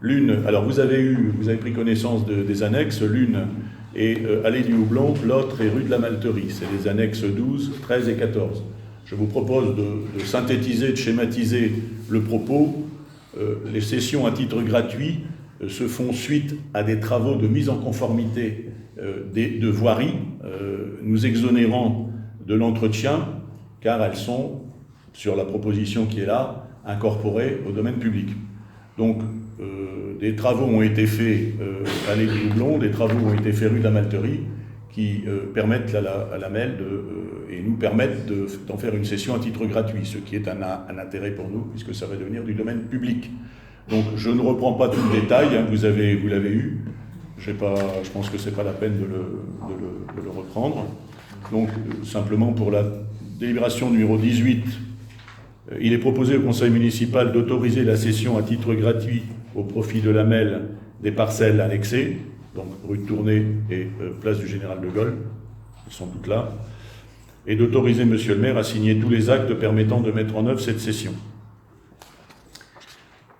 L'une, alors vous avez pris connaissance des annexes, l'une est allée du Houblon, l'autre est rue de la Malterie. C'est les annexes 12, 13 et 14. Je vous propose de synthétiser, de schématiser le propos. Les cessions à titre gratuit se font suite à des travaux de mise en conformité de voiries, nous exonérant de l'entretien, car elles sont, sur la proposition qui est là, incorporées au domaine public. Donc, des travaux ont été faits à l'allée du Houblon, des travaux ont été faits rue de la Malterie, qui permettent à la MEL et nous permettent d'en faire une cession à titre gratuit, ce qui est un intérêt pour nous, puisque ça va devenir du domaine public. Donc, je ne reprends pas tout le détail, hein, vous l'avez eu. Je pense que ce n'est pas la peine de le reprendre. Donc, simplement pour la délibération numéro 18, il est proposé au conseil municipal d'autoriser la cession à titre gratuit au profit de la MEL des parcelles annexées, donc rue de Tournai et place du Général de Gaulle, elles sont toutes là, et d'autoriser monsieur le maire à signer tous les actes permettant de mettre en œuvre cette cession.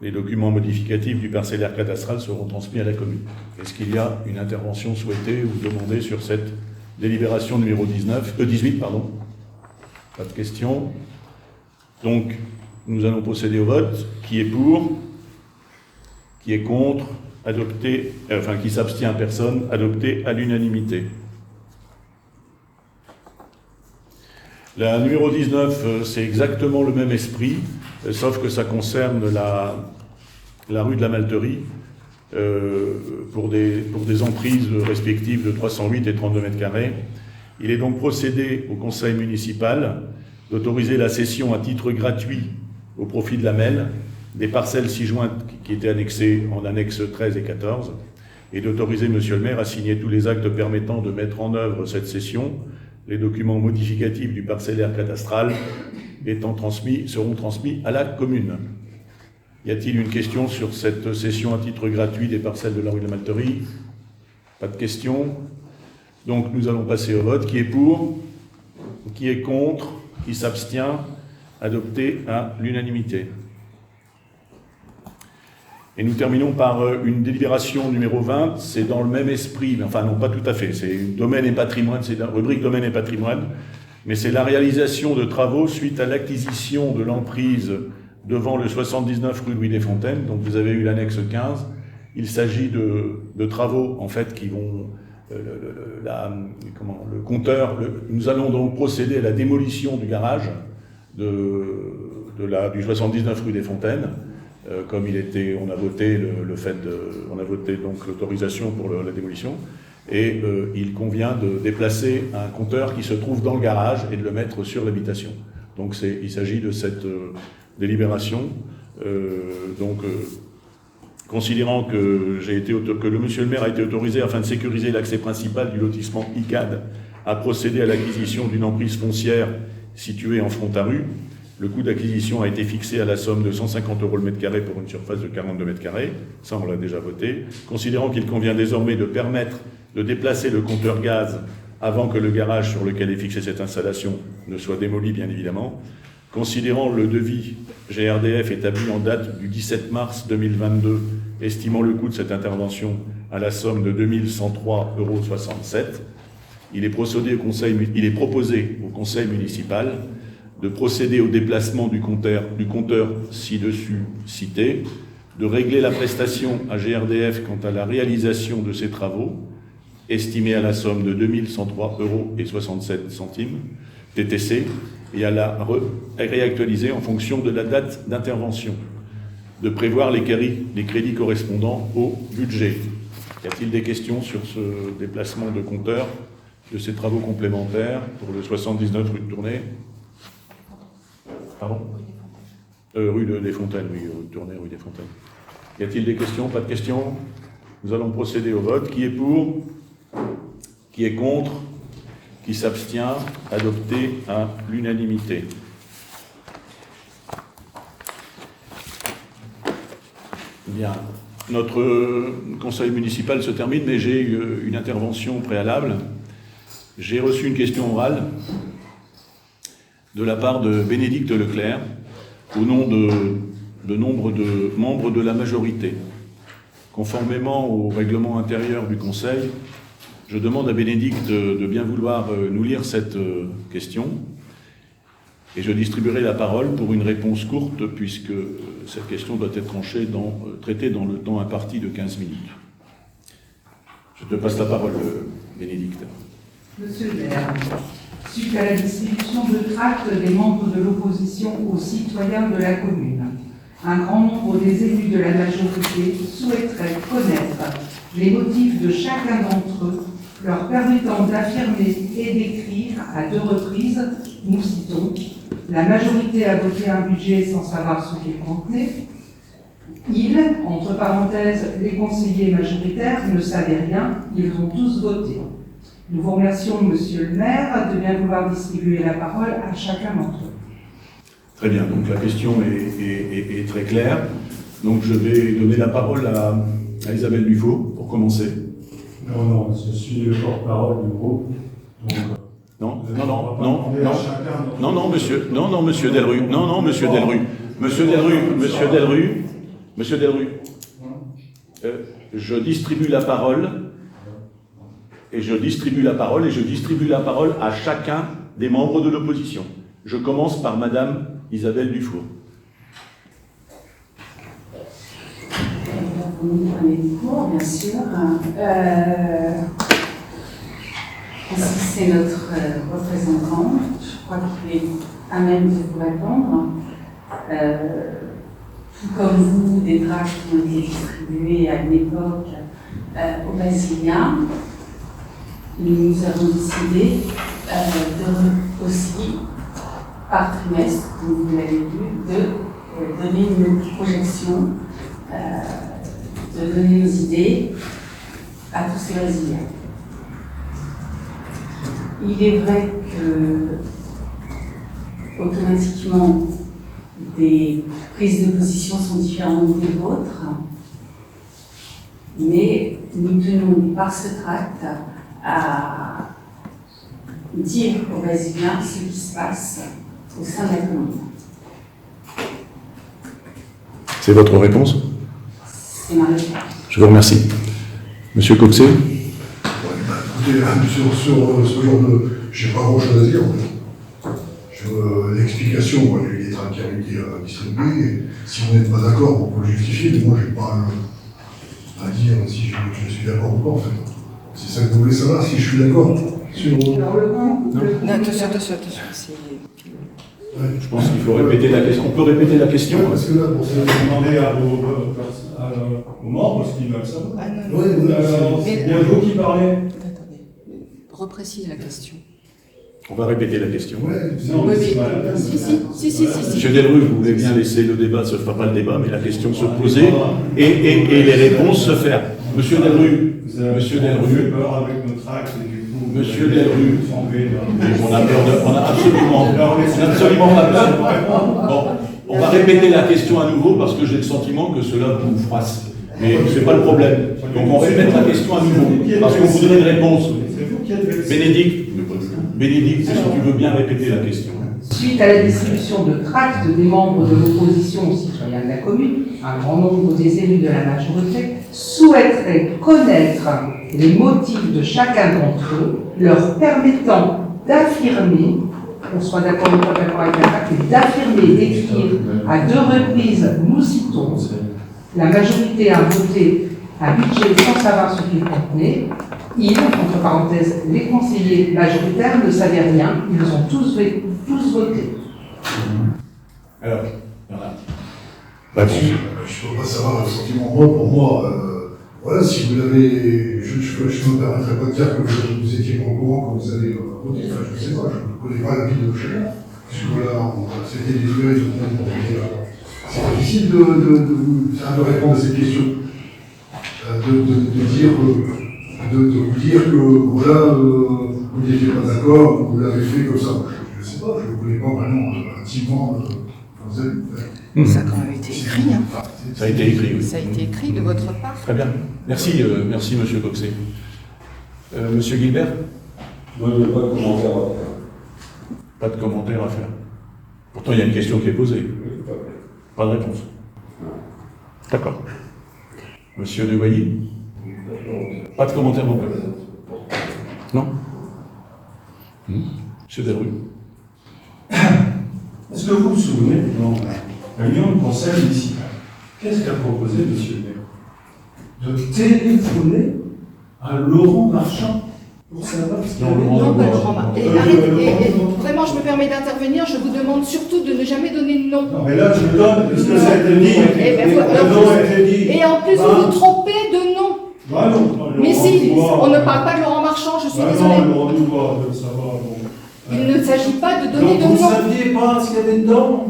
Les documents modificatifs du parcellaire cadastral seront transmis à la commune. Est-ce qu'il y a une intervention souhaitée ou demandée sur cette délibération numéro 18 ? Pas de questions. Donc, nous allons procéder au vote. Qui est pour ? Qui est contre ? Adopté, qui s'abstient, personne, adopté à l'unanimité. La numéro 19, c'est exactement le même esprit, sauf que ça concerne la rue de la Malterie, pour des emprises respectives de 308 et 32 mètres carrés. Il est donc procédé au conseil municipal d'autoriser la cession à titre gratuit au profit de la MEL des parcelles ci-jointes qui étaient annexées en annexes 13 et 14, et d'autoriser monsieur le maire à signer tous les actes permettant de mettre en œuvre cette cession. Les documents modificatifs du parcellaire cadastral seront transmis à la commune. Y a-t-il une question sur cette cession à titre gratuit des parcelles de la rue de la Malterie ? Pas de question. Donc nous allons passer au vote. Qui est pour ? Qui est contre ? Qui s'abstient ? Adopté à l'unanimité. Et nous terminons par une délibération numéro 20, c'est dans le même esprit, mais enfin non, pas tout à fait, c'est domaine et patrimoine, c'est la rubrique domaine et patrimoine, mais c'est la réalisation de travaux suite à l'acquisition de l'emprise devant le 79 rue Louis Desfontaines, donc vous avez eu l'annexe 15, il s'agit de travaux en fait qui vont, le compteur, nous allons donc procéder à la démolition du garage du 79 rue Desfontaines. Comme on a voté on a voté donc l'autorisation pour la démolition, et il convient de déplacer un compteur qui se trouve dans le garage et de le mettre sur l'habitation. Donc il s'agit de cette délibération. Considérant que le monsieur le maire a été autorisé afin de sécuriser l'accès principal du lotissement ICAD à procéder à l'acquisition d'une emprise foncière située en frontarue, le coût d'acquisition a été fixé à la somme de 150 € le mètre carré pour une surface de 42 mètres carrés. Ça, on l'a déjà voté. Considérant qu'il convient désormais de permettre de déplacer le compteur gaz avant que le garage sur lequel est fixée cette installation ne soit démoli, bien évidemment. Considérant le devis GRDF établi en date du 17 mars 2022, estimant le coût de cette intervention à la somme de 2103,67 €, il est proposé au conseil municipal de procéder au déplacement du compteur ci-dessus cité, de régler la prestation à GRDF quant à la réalisation de ces travaux, estimée à la somme de 2103,67 € TTC, et à la réactualiser en fonction de la date d'intervention, de prévoir les crédits correspondant au budget. Y a-t-il des questions sur ce déplacement de compteur, de ces travaux complémentaires pour le 79 rue de Tournai ? Pardon ? Rue des Fontaines, oui, rue de Tournai, rue des Fontaines. Y a-t-il des questions ? Pas de questions ? Nous allons procéder au vote. Qui est pour ? Qui est contre ? Qui s'abstient? Adopté à l'unanimité. Bien. Notre conseil municipal se termine, mais j'ai une intervention préalable. J'ai reçu une question orale de la part de Bénédicte Leclerc, au nom de nombre de membres de la majorité. Conformément au règlement intérieur du Conseil, je demande à Bénédicte de bien vouloir nous lire cette question, et je distribuerai la parole pour une réponse courte, puisque cette question doit être traitée dans le temps imparti de 15 minutes. Je te passe la parole, Bénédicte. Monsieur le maire, suite à la distribution de tracts des membres de l'opposition aux citoyens de la commune, un grand nombre des élus de la majorité souhaiteraient connaître les motifs de chacun d'entre eux, leur permettant d'affirmer et d'écrire à 2 reprises, nous citons, la majorité a voté un budget sans savoir ce qu'il contenait. Ils, entre parenthèses, les conseillers majoritaires, ne savaient rien, ils ont tous voté. Nous vous remercions, monsieur le maire, de bien vouloir distribuer la parole à chacun d'entre eux. Très bien, donc la question est très claire. Donc je vais donner la parole à Isabelle Dufaux pour commencer. Non, je suis le porte-parole du groupe. Donc, Non, monsieur Delru. Monsieur Delru. Je distribue la parole. Et je distribue la parole à chacun des membres de l'opposition. Je commence par Madame Isabelle Dufour. Vous prenez le cours, bien sûr. Ici, c'est notre représentant. Je crois qu'il est à même de vous répondre. Tout comme vous, des tracts qui ont été distribués à une époque aux Brésiliens. Nous avons décidé aussi, par trimestre, comme vous l'avez vu, de donner une projection, de donner nos idées à tous ces Brésiliens. Il est vrai que, automatiquement, des prises de position sont différentes des vôtres, mais nous tenons par ce tract à dire aux Brésiliens ce qui se passe au sein de la commune. C'est votre réponse? C'est ma réponse. Je vous remercie. Monsieur Coxet? Écoutez, sur ce genre de... Je n'ai pas grand-chose à dire. Sur l'explication, moi, il y a eu des tracts qui ont été distribués. Et si vous n'êtes pas d'accord, vous pouvez le justifier, mais moi, je n'ai pas à dire si je suis d'accord ou pas, en fait. C'est ça que vous voulez savoir, si je suis d'accord sur... Alors le coup... Attention. Je pense qu'il faut répéter la question. On peut répéter la question? Parce que là, pour ça, demandez à aux membres ce qu'ils veulent savoir. Ah non, ouais, C'est bien vous qui parlez. Attendez, reprécise la question. On va répéter la question. Non, Oui, c'est mais... pas Si. Monsieur Delru, vous voulez bien laisser le débat, ce ne sera pas le débat, mais la question se poser et les réponses se faire. Monsieur Delru, peur avec notre acte et du coup... Monsieur Delru, on a peur on a absolument pas peur. Bon, on va répéter la question à nouveau parce que j'ai le sentiment que cela vous froisse. Mais ce n'est pas le problème. Donc on répète la question à nouveau parce qu'on voudrait une réponse. Bénédicte, si tu veux bien répéter la question. Suite à la distribution de tracts des membres de l'opposition aux citoyens de la commune, un grand nombre des élus de la majorité souhaiteraient connaître les motifs de chacun d'entre eux, leur permettant d'affirmer, qu'on soit d'accord ou pas d'accord avec la tract, mais d'affirmer, d'écrire à 2 reprises, nous citons, la majorité a voté un budget sans savoir ce qu'il contenait. Ils, entre parenthèses, les conseillers majoritaires ne savaient rien, ils ont tous voté. Alors, voilà. Je ne peux pas savoir le sentiment. Moi, pour moi, voilà, si vous l'avez, je ne me permettrai pas de dire que vous étiez pas au courant quand vous avez voté. Enfin, je ne sais pas, je ne connais pas la vie de chacun. Puisque là, c'était délibéré tout le monde. C'est difficile de répondre à cette question. De vous dire que voilà, vous n'étiez pas d'accord, vous l'avez fait comme ça. Je ne sais pas, je ne connais pas vraiment intimement. Ça a quand même été écrit. Hein. Ça a été écrit, oui. Ça a été écrit de votre part. Très bien. Merci, merci Monsieur Coxet. Monsieur Guilbert? Moi, je n'ai pas de commentaire à faire. Pas de commentaire à faire. Pourtant, il y a une question qui est posée. Pas de réponse. D'accord. Monsieur Devoyer? Pas de commentaire non plus. Non? Monsieur Delru? Est-ce que vous vous souvenez, dans la réunion du conseil municipal, qu'est-ce qu'a proposé M. le maire? De téléphoner à Laurent Marchand pour savoir ce qu'il y avait. Non, pas Laurent Marchand. Et vraiment, je me permets d'intervenir, je vous demande surtout de ne jamais donner de nom. Non, mais là, je me donne, parce que ça a été dit. Le nom a été dit. Et en plus, vous vous trompez de nom. Bah non, mais si, on ne parle pas de Laurent Marchand, je suis désolée. Non, Laurent Dubois, ça va, bon. Il ne s'agit pas de donner de nom. Donc vous ne saviez pas ce qu'il y avait dedans.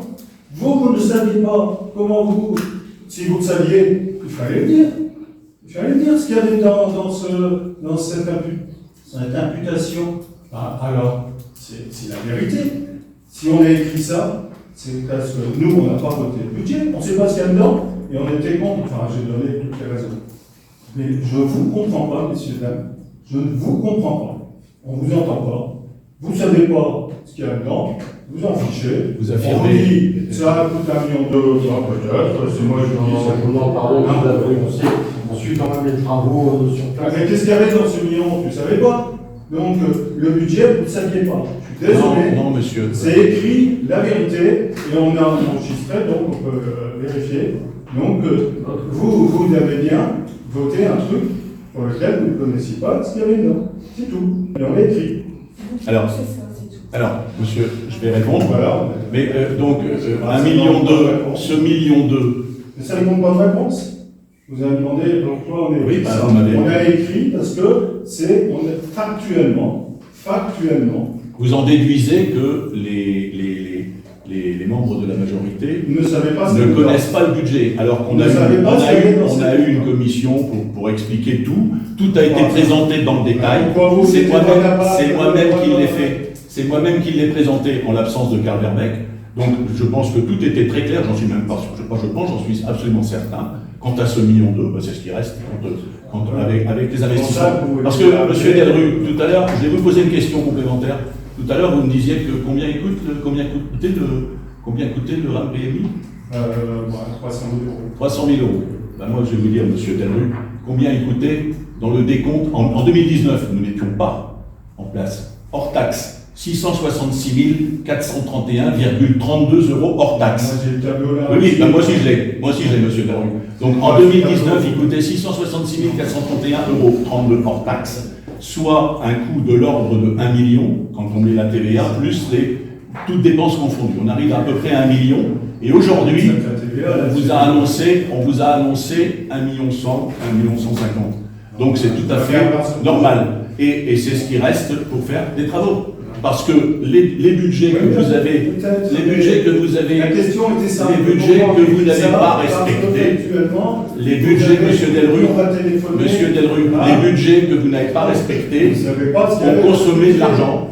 Vous ne saviez pas. Comment vous, si vous le saviez, il fallait le dire. Il fallait le dire ce qu'il y avait dans cette imputation. Ah, alors, c'est la vérité. Si on a écrit ça, c'est parce que nous, on n'a pas voté le budget, on ne sait pas ce qu'il y a dedans, et on était contre. Enfin, j'ai donné toutes les raisons. Mais je ne vous comprends pas, messieurs, dames. Je ne vous comprends pas. On ne vous entend pas. Vous ne savez pas ce qu'il y a dedans. Vous en fichez. Vous affirmez. On dit, ça coûte 1,2 million, peut-être. C'est moi, je dis ça. Non, pardon, on suit quand même les travaux sur place. Mais qu'est-ce qu'il y avait dans ce million? Tu ne savais pas. Donc, le budget, vous ne le saviez pas. Je suis désolé. Non, monsieur. C'est écrit, la vérité, et on a enregistré, donc on peut vérifier. Donc, vous avez bien voté un truc pour lequel vous ne connaissiez pas ce qu'il y avait dedans. C'est tout. Et on l'a écrit. Alors, monsieur, je vais répondre. Voilà. Mais donc, 1,2 million, ce 1,2 million. Mais ça ne répond pas de réponse. Vous avez demandé pourquoi on est oui, écrit ça. On a écrit parce que on est factuellement. Vous en déduisez que les membres de la majorité ne connaissent pas le budget. Alors qu'on a eu une commission pour expliquer tout. Tout a été présenté dans le détail. C'est moi-même qui l'ai fait. C'est moi-même qui l'ai présenté en l'absence de Karl Verbeek. Donc je pense que tout était très clair, j'en suis même pas sûr, j'en suis absolument certain. Quant à ce 1,2 million, c'est ce qui reste avec les investissements. Parce que, M. Delru, tout à l'heure, je vais vous poser une question complémentaire. Tout à l'heure, vous me disiez que combien coûtait le RAM PMI 300 000 euros. 300 000 euros. Ben moi, je vais vous dire, M. Delru, combien il coûtait dans le décompte en 2019. Nous n'étions pas en place, hors taxe. 666 431,32 euros hors taxe. Oui, ben moi aussi je l'ai, monsieur Delru. Donc en 2019, il coûtait 666 431,32 € hors taxe, soit un coût de l'ordre de 1 million, quand on met la TVA, plus toutes dépenses confondues. On arrive à peu près à 1 million, et aujourd'hui, on vous a annoncé 1 million 100, 1 million 150. Donc c'est tout à fait normal. Et c'est ce qui reste pour faire des travaux. Parce que les budgets que vous avez, la question était simple. Les budgets que vous n'avez pas respectés, les budgets, monsieur Delru, les budgets que vous n'avez pas respectés, ont consommé de l'argent.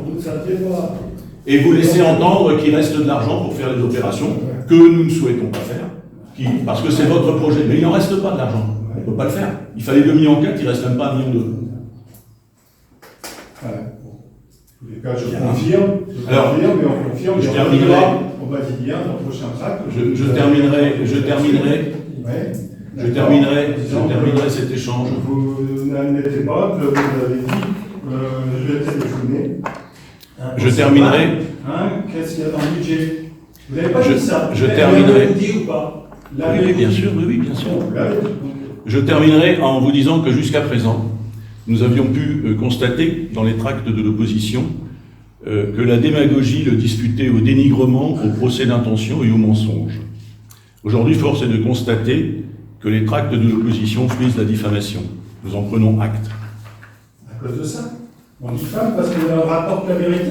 Et vous laissez entendre qu'il reste de l'argent pour faire les opérations que nous ne souhaitons pas faire, parce que c'est votre projet. Mais il n'en reste pas de l'argent. On ne peut pas le faire. Il fallait 2,4 millions, il ne reste même pas 1,2 million. Voilà. Je confirme, mais on confirme, je terminerai. On va dire dans le prochain tract. Je terminerai cet échange. Vous n'admettez pas que vous avez dit, je vais téléphoner. Je terminerai. Qu'est-ce qu'il y a dans le budget? Vous n'avez pas dit ça. Je terminerai. Vous dit ou pas? Oui, bien sûr. Je terminerai en vous disant que jusqu'à présent, nous avions pu constater dans les tracts de l'opposition que la démagogie le disputait au dénigrement, au procès d'intention et au mensonge. Aujourd'hui, force est de constater que les tracts de l'opposition frisent la diffamation. Nous en prenons acte. À cause de ça, on diffame parce qu'on rapporte la vérité.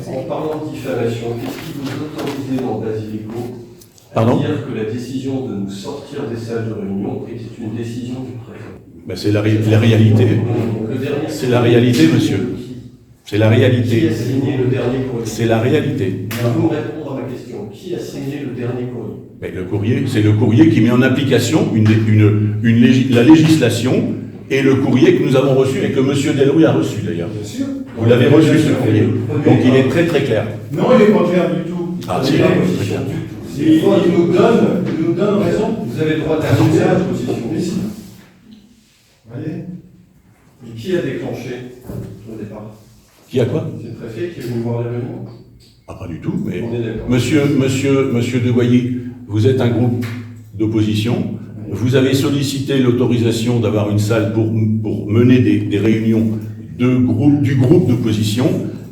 En parlant de diffamation, qu'est-ce qui vous autorisait dans Basilico à dire que la décision de nous sortir des salles de réunion était une décision du préfet? Ben c'est la réalité. C'est la réalité, monsieur. C'est la Qui réalité. a signé le dernier courrier? C'est la réalité. Vous me répondre à ma question. Qui a signé le dernier courrier? Mais le courrier, c'est le courrier qui met en application la législation et le courrier que nous avons reçu et que M. Delrouille a reçu d'ailleurs. Bien sûr. Vous l'avez reçu ce courrier. Donc il est très très clair. Non, il n'est pas clair du tout. Ah, si, il est très clair. Il nous donne raison. Vous avez le droit d'annoncer la position. Ici. Vous voyez? Et qui a déclenché au départ? Qui a quoi? C'est le préfet qui est venu voir les réunions. Ah, pas du tout, mais On est d'accord. Monsieur Degoyer, vous êtes un groupe d'opposition. Vous avez sollicité l'autorisation d'avoir une salle pour mener des réunions du groupe d'opposition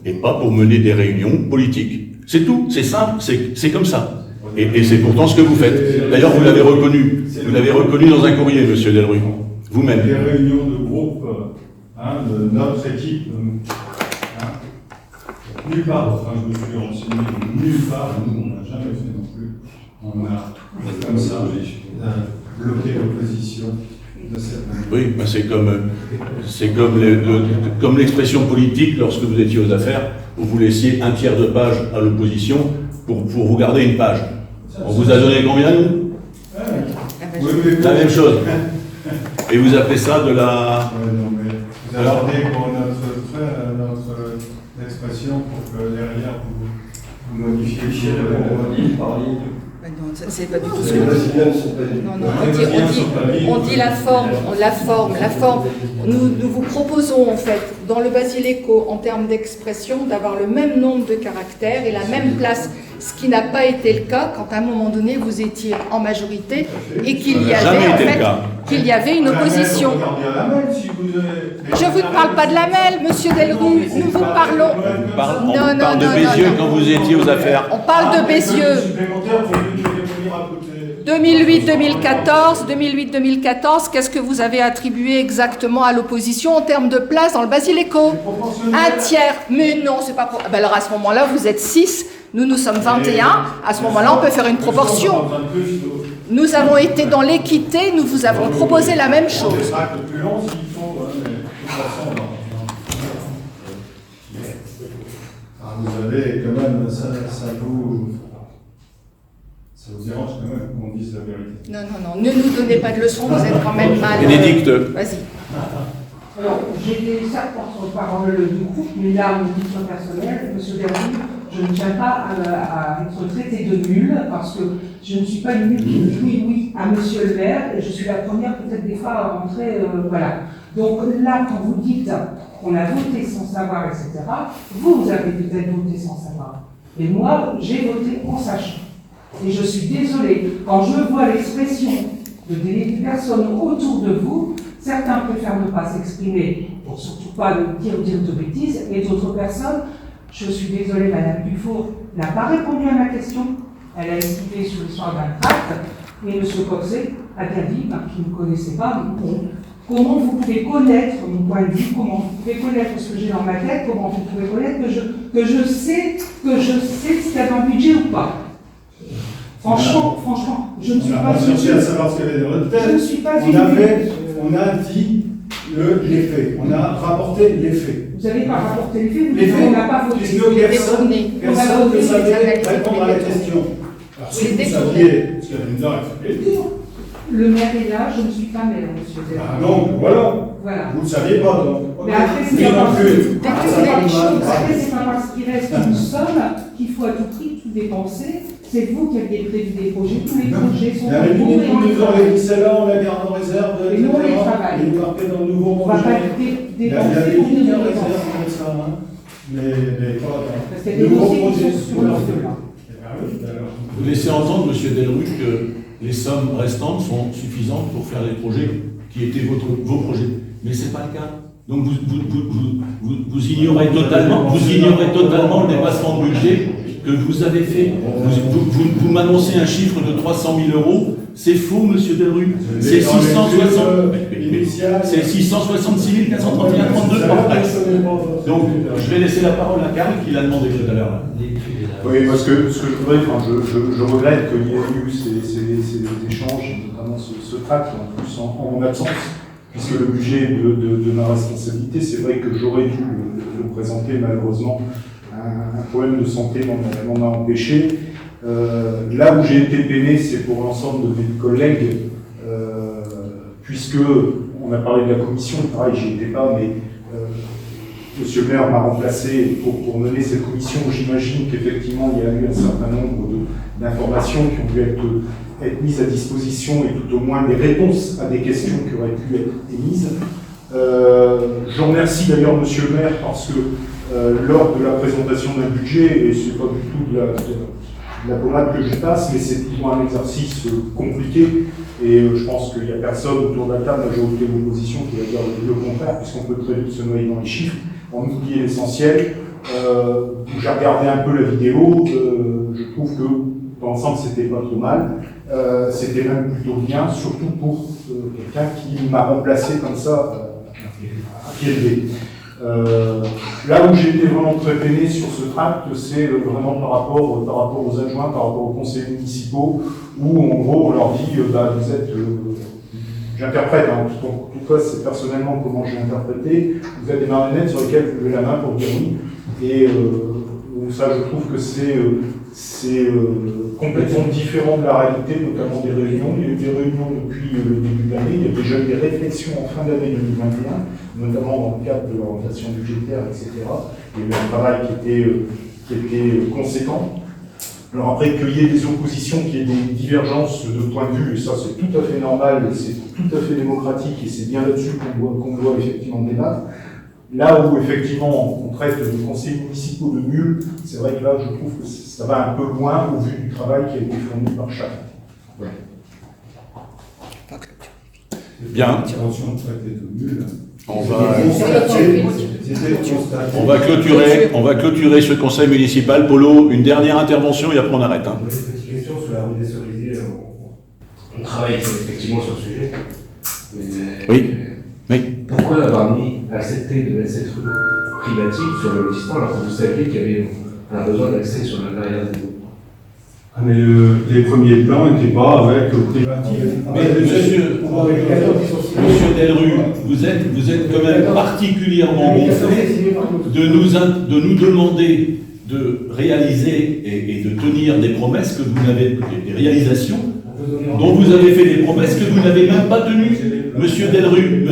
et pas pour mener des réunions politiques. C'est tout, c'est simple, c'est comme ça. Et c'est pourtant ce que vous faites. D'ailleurs, vous l'avez reconnu dans un courrier, Monsieur Delrouille, vous-même. Les réunions de groupe de notre équipe, nulle part, enfin je me suis renseigné, nulle part, nous on n'a jamais fait non plus. On a, comme ça, bloqué l'opposition de cette manière. Oui, ben comme l'expression politique lorsque vous étiez aux affaires, où vous laissiez un tiers de page à l'opposition pour vous garder une page. On vous a donné combien, nous? La même chose. Et vous appelez ça de la... non, mais vous attendez pour notre expression pour que derrière vous modifiez par ligne. Non, c'est pas du tout ce que on dit la forme. Nous vous proposons en fait, dans le Basileco, en termes d'expression, d'avoir le même nombre de caractères et la même place, ce qui n'a pas été le cas quand à un moment donné vous étiez en majorité et qu'il y avait une opposition. Je ne vous parle pas de la MEL, Monsieur Delrouille, nous vous parlons. On parle de Bézieux quand vous étiez aux affaires. On parle de Bézieux. 2008-2014, qu'est-ce que vous avez attribué exactement à l'opposition en termes de place dans le Basileco? Un tiers. Mais non, c'est pas... Ben alors à ce moment-là, vous êtes 6, nous sommes 21. À ce moment-là, on peut faire une proportion. Nous avons été dans l'équité, nous vous avons proposé la même chose. Vous avez quand même, ça vous dérange quand même qu'on dise la vérité? Non, ne nous donnez pas de leçons, vous êtes quand même mal. Bénédicte. Vas-y. Alors, j'étais certes porte-parole du groupe, mais là, mon titre personnel, M. Delrouille, je ne tiens pas à être traité de nul, parce que je ne suis pas une nulle qui dit oui à M. le maire, et je suis la première peut-être des fois à rentrer, voilà. Donc là, quand vous dites qu'on a voté sans savoir, etc., vous avez peut-être voté sans savoir. Et moi, j'ai voté en sachant. Et je suis désolée, quand je vois l'expression de des personnes autour de vous, certains préfèrent ne pas s'exprimer pour surtout pas dire de bêtises, et d'autres personnes, je suis désolée, Madame Dufour n'a pas répondu à ma question. Elle a esquivé sur l'histoire d'un tract, et M. Coxet a bien dit qu'il ne connaissait pas. Comment vous pouvez connaître mon point de vue, comment vous pouvez connaître ce que j'ai dans ma tête, comment vous pouvez connaître que je sais ce qu'il y a dans le budget ou pas. Franchement, je ne suis pas cherché à savoir ce qu'il y avait dans notre tête. Je ne suis pas on a dit les faits. On a rapporté les faits. Vous n'avez pas rapporté les faits, les faits, on n'a pas voté. Personne ne savait répondre à la question. Alors si vous saviez ce qu'il y avait une heure, il fallait le dire. Le maire est là, je ne suis pas maire, monsieur Delrouille. Ah donc, voilà. Vous ne saviez pas, donc. Mais après, c'est pas parce qu'il reste une somme qu'il faut à tout prix tout dépenser. C'est vous qui aviez prévu des projets. Tous les projets sont en cours et on les travaille. Celle-là, on la garde en réserve. Et nous, on les travaille. Il est marqué dans le nouveau projet. On ne va pas dépenser pour des réserves comme ça. Mais pas parce qu'il y a des dossiers qui sont sur l'ordre de là. Vous laissez entendre, M. Delrouille, que les sommes restantes sont suffisantes pour faire les projets qui étaient vos projets. Mais ce n'est pas le cas. Donc vous ignorez totalement le dépassement de budget que vous avez fait. Vous m'annoncez un chiffre de 300 000 €. C'est faux, M. Delrouille. C'est 666 431,32. Donc, je vais laisser la parole à Karl qui l'a demandé tout à l'heure. Oui, parce que ce que je voudrais, je regrette qu'il y ait eu ces échanges, notamment ce tract, en plus en mon absence. puisque le budget est de ma responsabilité. C'est vrai que j'aurais dû le présenter, malheureusement, un problème de santé m'en a empêché. Là où j'ai été peiné, c'est pour l'ensemble de mes collègues, puisque on a parlé de la commission, pareil, j'y étais pas, mais Monsieur le maire m'a remplacé pour mener cette commission. J'imagine qu'effectivement, il y a eu un certain nombre d'informations qui ont dû être mises à disposition, et tout au moins des réponses à des questions qui auraient pu être émises. Je remercie d'ailleurs Monsieur le maire, parce que lors de la présentation d'un budget, et c'est pas du tout de la pommade que je passe, mais c'est toujours un exercice compliqué, et je pense qu'il n'y a personne autour de la table, majorité ou opposition, qui va dire le contraire, puisqu'on peut très vite se noyer dans les chiffres, on oublie l'essentiel. J'ai regardé un peu la vidéo, je trouve que dans l'ensemble c'était pas trop mal, c'était même plutôt bien, surtout pour quelqu'un qui m'a remplacé comme ça à pied levé. Là où j'ai été vraiment très peiné sur ce tract, c'est vraiment par rapport aux adjoints, par rapport aux conseillers municipaux, où en gros on leur dit vous êtes, j'interprète, en tout cas c'est personnellement comment j'ai interprété, vous êtes des marionnettes sur lesquelles vous levez la main pour dire oui, et ça je trouve que c'est complètement différent de la réalité, notamment des réunions. Il y a eu des réunions depuis le début de l'année, il y a déjà eu des réflexions en fin d'année 2021, notamment dans le cadre de l'orientation budgétaire, etc. Il y a eu un travail qui était conséquent. Alors après, qu'il y ait des oppositions, qu'il y ait des divergences de point de vue, et ça c'est tout à fait normal, et c'est tout à fait démocratique, et c'est bien là-dessus qu'on doit effectivement débattre. Là où effectivement on traite de conseillers municipaux de nuls, c'est vrai que là je trouve que ça va un peu loin au vu du travail qui a été fourni par chacun. Voilà. Bien. On va clôturer ce conseil municipal. Polo, une dernière intervention et après on arrête. Hein. Une petite question sur la rue des Cerisiers. On travaille effectivement sur ce sujet. Mais oui. Oui. Pourquoi avoir accepté de mettre cette rue privative sur le lotissement alors que vous saviez qu'il y avait un besoin d'accès sur l'arrière des eaux? Ah mais les premiers plans n'étaient pas avec privative. Mais monsieur Delru, vous êtes quand même particulièrement gonflé de nous demander de réaliser et de tenir des promesses que vous n'avez, des réalisations dont vous avez fait des promesses que vous n'avez même pas tenues. Monsieur Delru,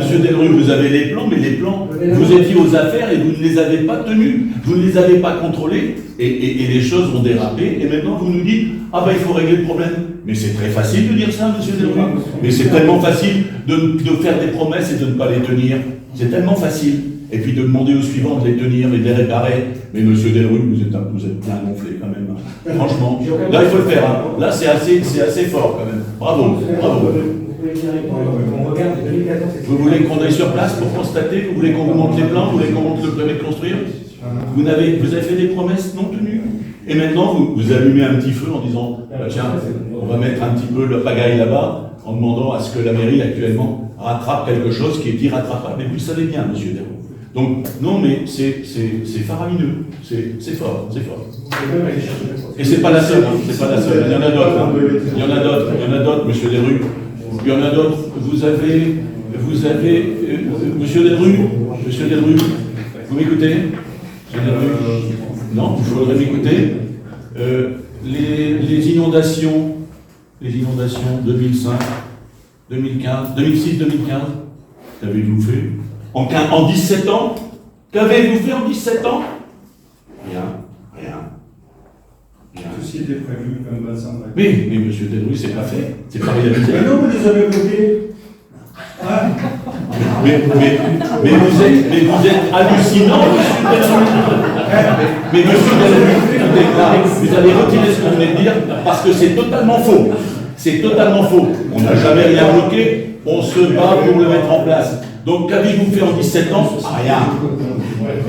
vous avez les plans, mais les plans, vous étiez aux affaires et vous ne les avez pas tenus, vous ne les avez pas contrôlés, et les choses ont dérapé, et maintenant vous nous dites, ah ben il faut régler le problème. Mais c'est très facile de dire ça, monsieur Delru. Mais c'est tellement facile de faire des promesses et de ne pas les tenir. C'est tellement facile. Et puis de demander aux suivants de les tenir et de les réparer. Mais monsieur Delru, vous êtes bien gonflé quand même. Franchement, là il faut le faire. Hein. Là c'est assez fort quand même. Bravo, bravo. Vous voulez qu'on aille sur place pour constater? Vous voulez qu'on vous montre les plans? Vous voulez qu'on montre le permis de construire? Vous avez fait des promesses non tenues. Et maintenant, vous allumez un petit feu en disant tiens, on va mettre un petit peu le pagaille là-bas, en demandant à ce que la mairie actuellement rattrape quelque chose qui est irrattrapable. Mais vous le savez bien, monsieur Delru. Donc, non, mais c'est faramineux. C'est fort, c'est fort. Et c'est pas la seule, hein, c'est pas la seule. Il y en a d'autres, hein. Il y en a d'autres, monsieur Delru. Il y en a d'autres. Vous avez, monsieur Delru, vous m'écoutez? Monsieur Delru? Non, il faudrait m'écouter. Les inondations 2005, 2015, 2006, 2015, qu'avez-vous fait en 17 ans? Qu'avez-vous fait en 17 ans? Rien. Tout ce qui était prévu comme bassin. Mais monsieur Delru, c'est pas fait. C'est pas réalisé. Mais non, vous les avez bloqués. Mais vous êtes hallucinant, monsieur Delru. Mais monsieur Delru, vous allez retirer ce que vous venez de dire parce que c'est totalement faux. C'est totalement faux. On n'a jamais rien bloqué, on se bat pour le mettre en place. Donc qu'avez-vous fait en 17 ans? Rien.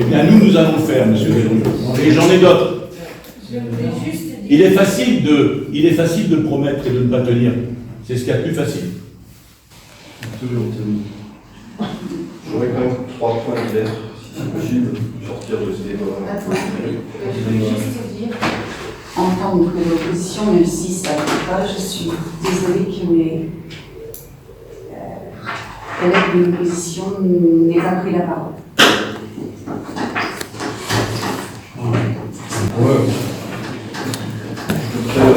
Eh bien nous allons le faire, monsieur Delru. Et j'en ai d'autres. Il est facile de promettre et de ne pas tenir. C'est ce qu'il y a de plus facile. J'aurais quand même 3 points divers, si c'est possible, sortir de ces débats. Je veux juste dire, en tant que l'opposition, même si ça ne va pas, je suis désolée que collègue de l'opposition n'ait pas pris la parole. Ouais. Je voudrais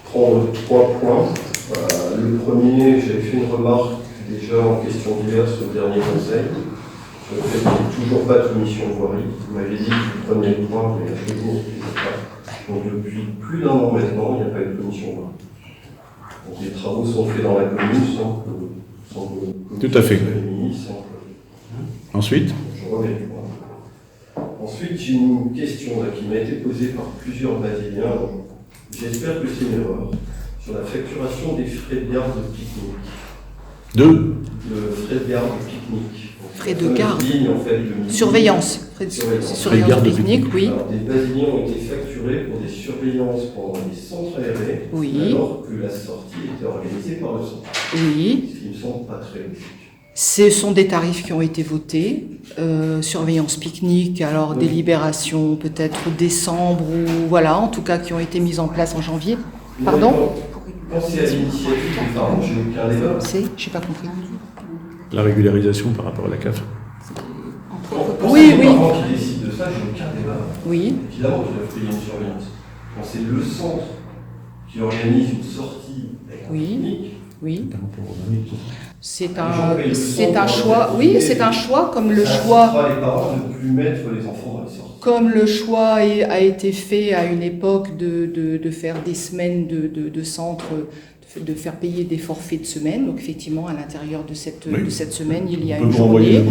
prendre 3 points. Le premier, j'avais fait une remarque déjà en question diverse au dernier conseil. Sur le fait qu'il n'y ait toujours pas de commission voirie. Vous m'avez dit que vous preniez le point, mais je vous pas. Donc depuis plus d'1 an maintenant, il n'y a pas eu de commission voirie. Donc les travaux sont faits dans la commune sans que tout à fait. Ensuite je remets le point. Ensuite, j'ai une question là, qui m'a été posée par plusieurs Basiliens. J'espère que c'est une erreur. Sur la facturation des frais de garde de pique-nique. Le frais de garde de pique-nique. Frais de garde. En fait, surveillance. Frais de surveillance de pique-nique, oui. Alors, des Basiliens ont été facturés pour des surveillances pendant les centres aérés, alors que la sortie était organisée par le centre. Oui. Ce qui me semble pas très logique. Ce sont des tarifs qui ont été votés. Surveillance pique-nique, alors délibération peut-être décembre, ou voilà, en tout cas qui ont été mises en place en janvier. Pardon ? Quand c'est à l'initiative des parents, je n'ai aucun débat. J'ai pas compris. La régularisation par rapport à la CAF. Quand c'est les parents qui décident de ça, j'ai aucun débat. Oui. Évidemment qu'ils doivent payer une surveillance. Quand c'est le centre qui organise une sortie avec un pique-nique, oui. C'est un choix. Oui, c'est un choix comme le choix. Les parents ne plus mettre les enfants dans les sorties. Comme le choix a été fait à une époque de faire des semaines de centre, de faire payer des forfaits de semaine. Donc effectivement, à l'intérieur de cette semaine, il y a une journée.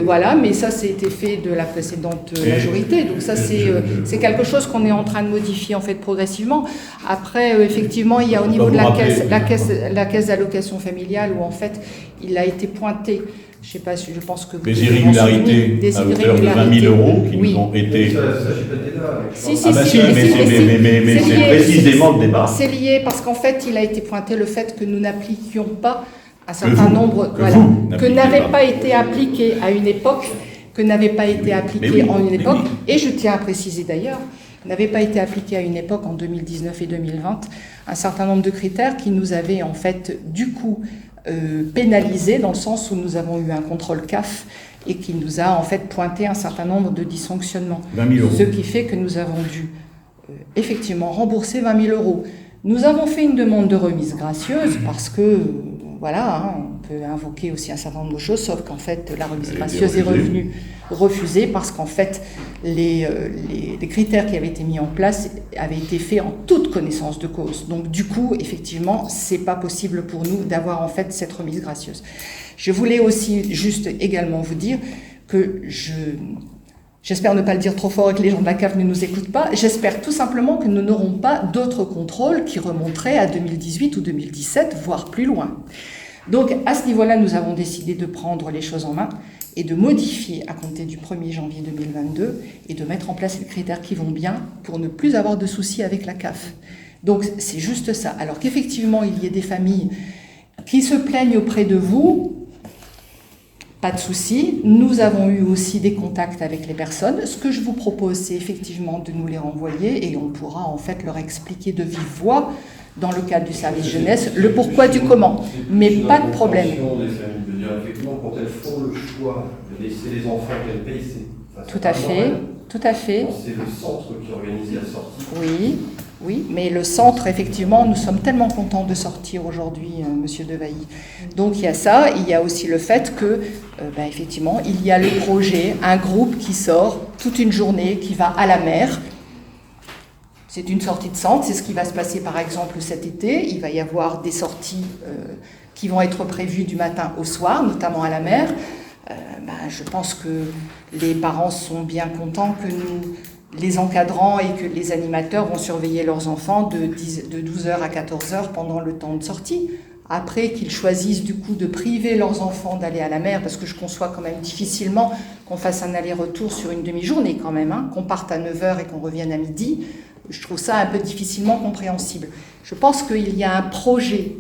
Voilà, mais ça, c'était fait de la précédente majorité. Donc ça, c'est quelque chose qu'on est en train de modifier en fait progressivement. Après, effectivement, il y a au niveau de la caisse d'allocation familiale où en fait, il a été pointé. Je sais pas, je pense que vous des irrégularités à hauteur de 20 000 € qui nous ont été. Mais c'est précisément le débat. C'est lié parce qu'en fait, il a été pointé le fait que nous n'appliquions pas un certain nombre, que n'avait pas été appliqué à une époque, et je tiens à préciser d'ailleurs, n'avait pas été appliqué à une époque en 2019 et 2020, un certain nombre de critères qui nous avaient en fait du coup pénalisé dans le sens où nous avons eu un contrôle CAF et qui nous a en fait pointé un certain nombre de dysfonctionnements. 20 000 €. Ce qui fait que nous avons dû effectivement rembourser 20 000 €. Nous avons fait une demande de remise gracieuse parce que, voilà, on peut invoquer aussi un certain nombre de choses, sauf qu'en fait la remise gracieuse est revenue refusée parce qu'en fait les critères qui avaient été mis en place avaient été faits en toute connaissance de cause. Donc du coup, effectivement, c'est pas possible pour nous d'avoir en fait cette remise gracieuse. Je voulais aussi juste également vous dire que j'espère ne pas le dire trop fort et que les gens de la CAF ne nous écoutent pas. J'espère tout simplement que nous n'aurons pas d'autres contrôles qui remonteraient à 2018 ou 2017, voire plus loin. Donc, à ce niveau-là, nous avons décidé de prendre les choses en main et de modifier à compter du 1er janvier 2022 et de mettre en place les critères qui vont bien pour ne plus avoir de soucis avec la CAF. Donc, c'est juste ça. Alors qu'effectivement, il y ait des familles qui se plaignent auprès de vous, pas de souci. Nous avons eu aussi des contacts avec les personnes. Ce que je vous propose, c'est effectivement de nous les renvoyer et on pourra en fait leur expliquer de vive voix, dans le cadre du service jeunesse, le pourquoi du comment. Mais pas de problème. Effectivement, quand elles font le choix de laisser les enfants qu'elles payent, c'est tout à fait, tout à fait. C'est le centre qui organise la sortie. Oui, mais le centre, effectivement, nous sommes tellement contents de sortir aujourd'hui, Monsieur Devailly. Donc il y a ça, il y a aussi le fait que, effectivement, il y a le projet, un groupe qui sort toute une journée, qui va à la mer. C'est une sortie de centre, c'est ce qui va se passer par exemple cet été. Il va y avoir des sorties qui vont être prévues du matin au soir, notamment à la mer. Je pense que les parents sont bien contents que nous, les encadrants et que les animateurs vont surveiller leurs enfants de 12h à 14h pendant le temps de sortie. Après qu'ils choisissent du coup de priver leurs enfants d'aller à la mer, parce que je conçois quand même difficilement qu'on fasse un aller-retour sur une demi-journée quand même, qu'on parte à 9h et qu'on revienne à midi. Je trouve ça un peu difficilement compréhensible. Je pense qu'il y a un projet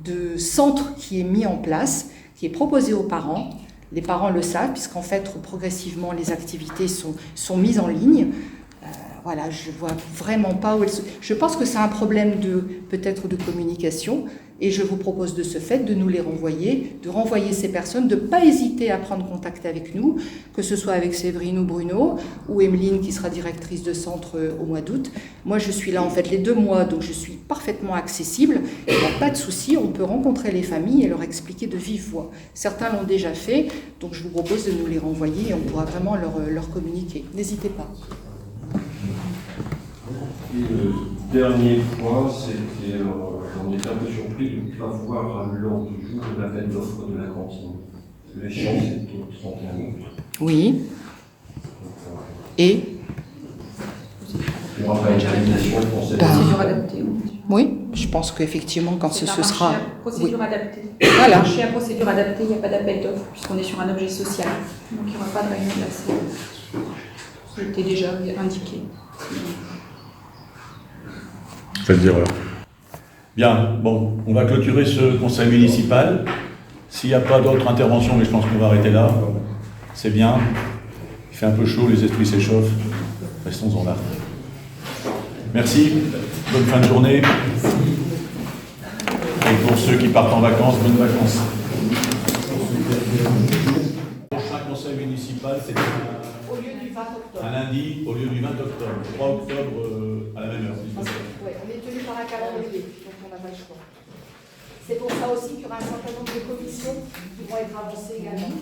de centre qui est mis en place, qui est proposé aux parents. Les parents le savent, puisqu'en fait, progressivement, les activités sont mises en ligne. Je ne vois vraiment pas où elles sont. Je pense que c'est un problème peut-être de communication, Et je vous propose de ce fait de nous les renvoyer, de renvoyer ces personnes, de ne pas hésiter à prendre contact avec nous, que ce soit avec Séverine ou Bruno, ou Emeline qui sera directrice de centre au mois d'août. Moi, je suis là en fait les 2 mois, donc je suis parfaitement accessible. Il n'y a pas de souci, on peut rencontrer les familles et leur expliquer de vive voix. Certains l'ont déjà fait, donc je vous propose de nous les renvoyer et on pourra vraiment leur communiquer. N'hésitez pas. Et le dernier point, c'était, j'en étais un peu surpris de ne pas voir l'ordre du jour de l'appel d'offres de la cantine. L'échéance est au 31 août. Oui. Et il n'y aura pas une validation pour cette procédure adaptée. oui, je pense qu'effectivement, quand ce sera... Procédure adaptée. Voilà. Marché à procédure adaptée, il n'y a pas d'appel d'offres, puisqu'on est sur un objet social. Donc il n'y aura pas de réunion d'accès. C'était déjà indiqué. Faites d'erreur. Bien, bon, on va clôturer ce conseil municipal. S'il n'y a pas d'autres interventions, mais je pense qu'on va arrêter là, c'est bien. Il fait un peu chaud, les esprits s'échauffent. Restons-en là. Merci, bonne fin de journée. Et pour ceux qui partent en vacances, bonnes vacances. Le prochain conseil municipal, c'est Au lieu du 20 octobre. un lundi, au lieu du 20 octobre. 3 octobre à la même heure. Oui, on est tenu par un calendrier, donc on n'a pas le choix. C'est pour ça aussi qu'il y aura un certain nombre de commissions qui vont être avancées également.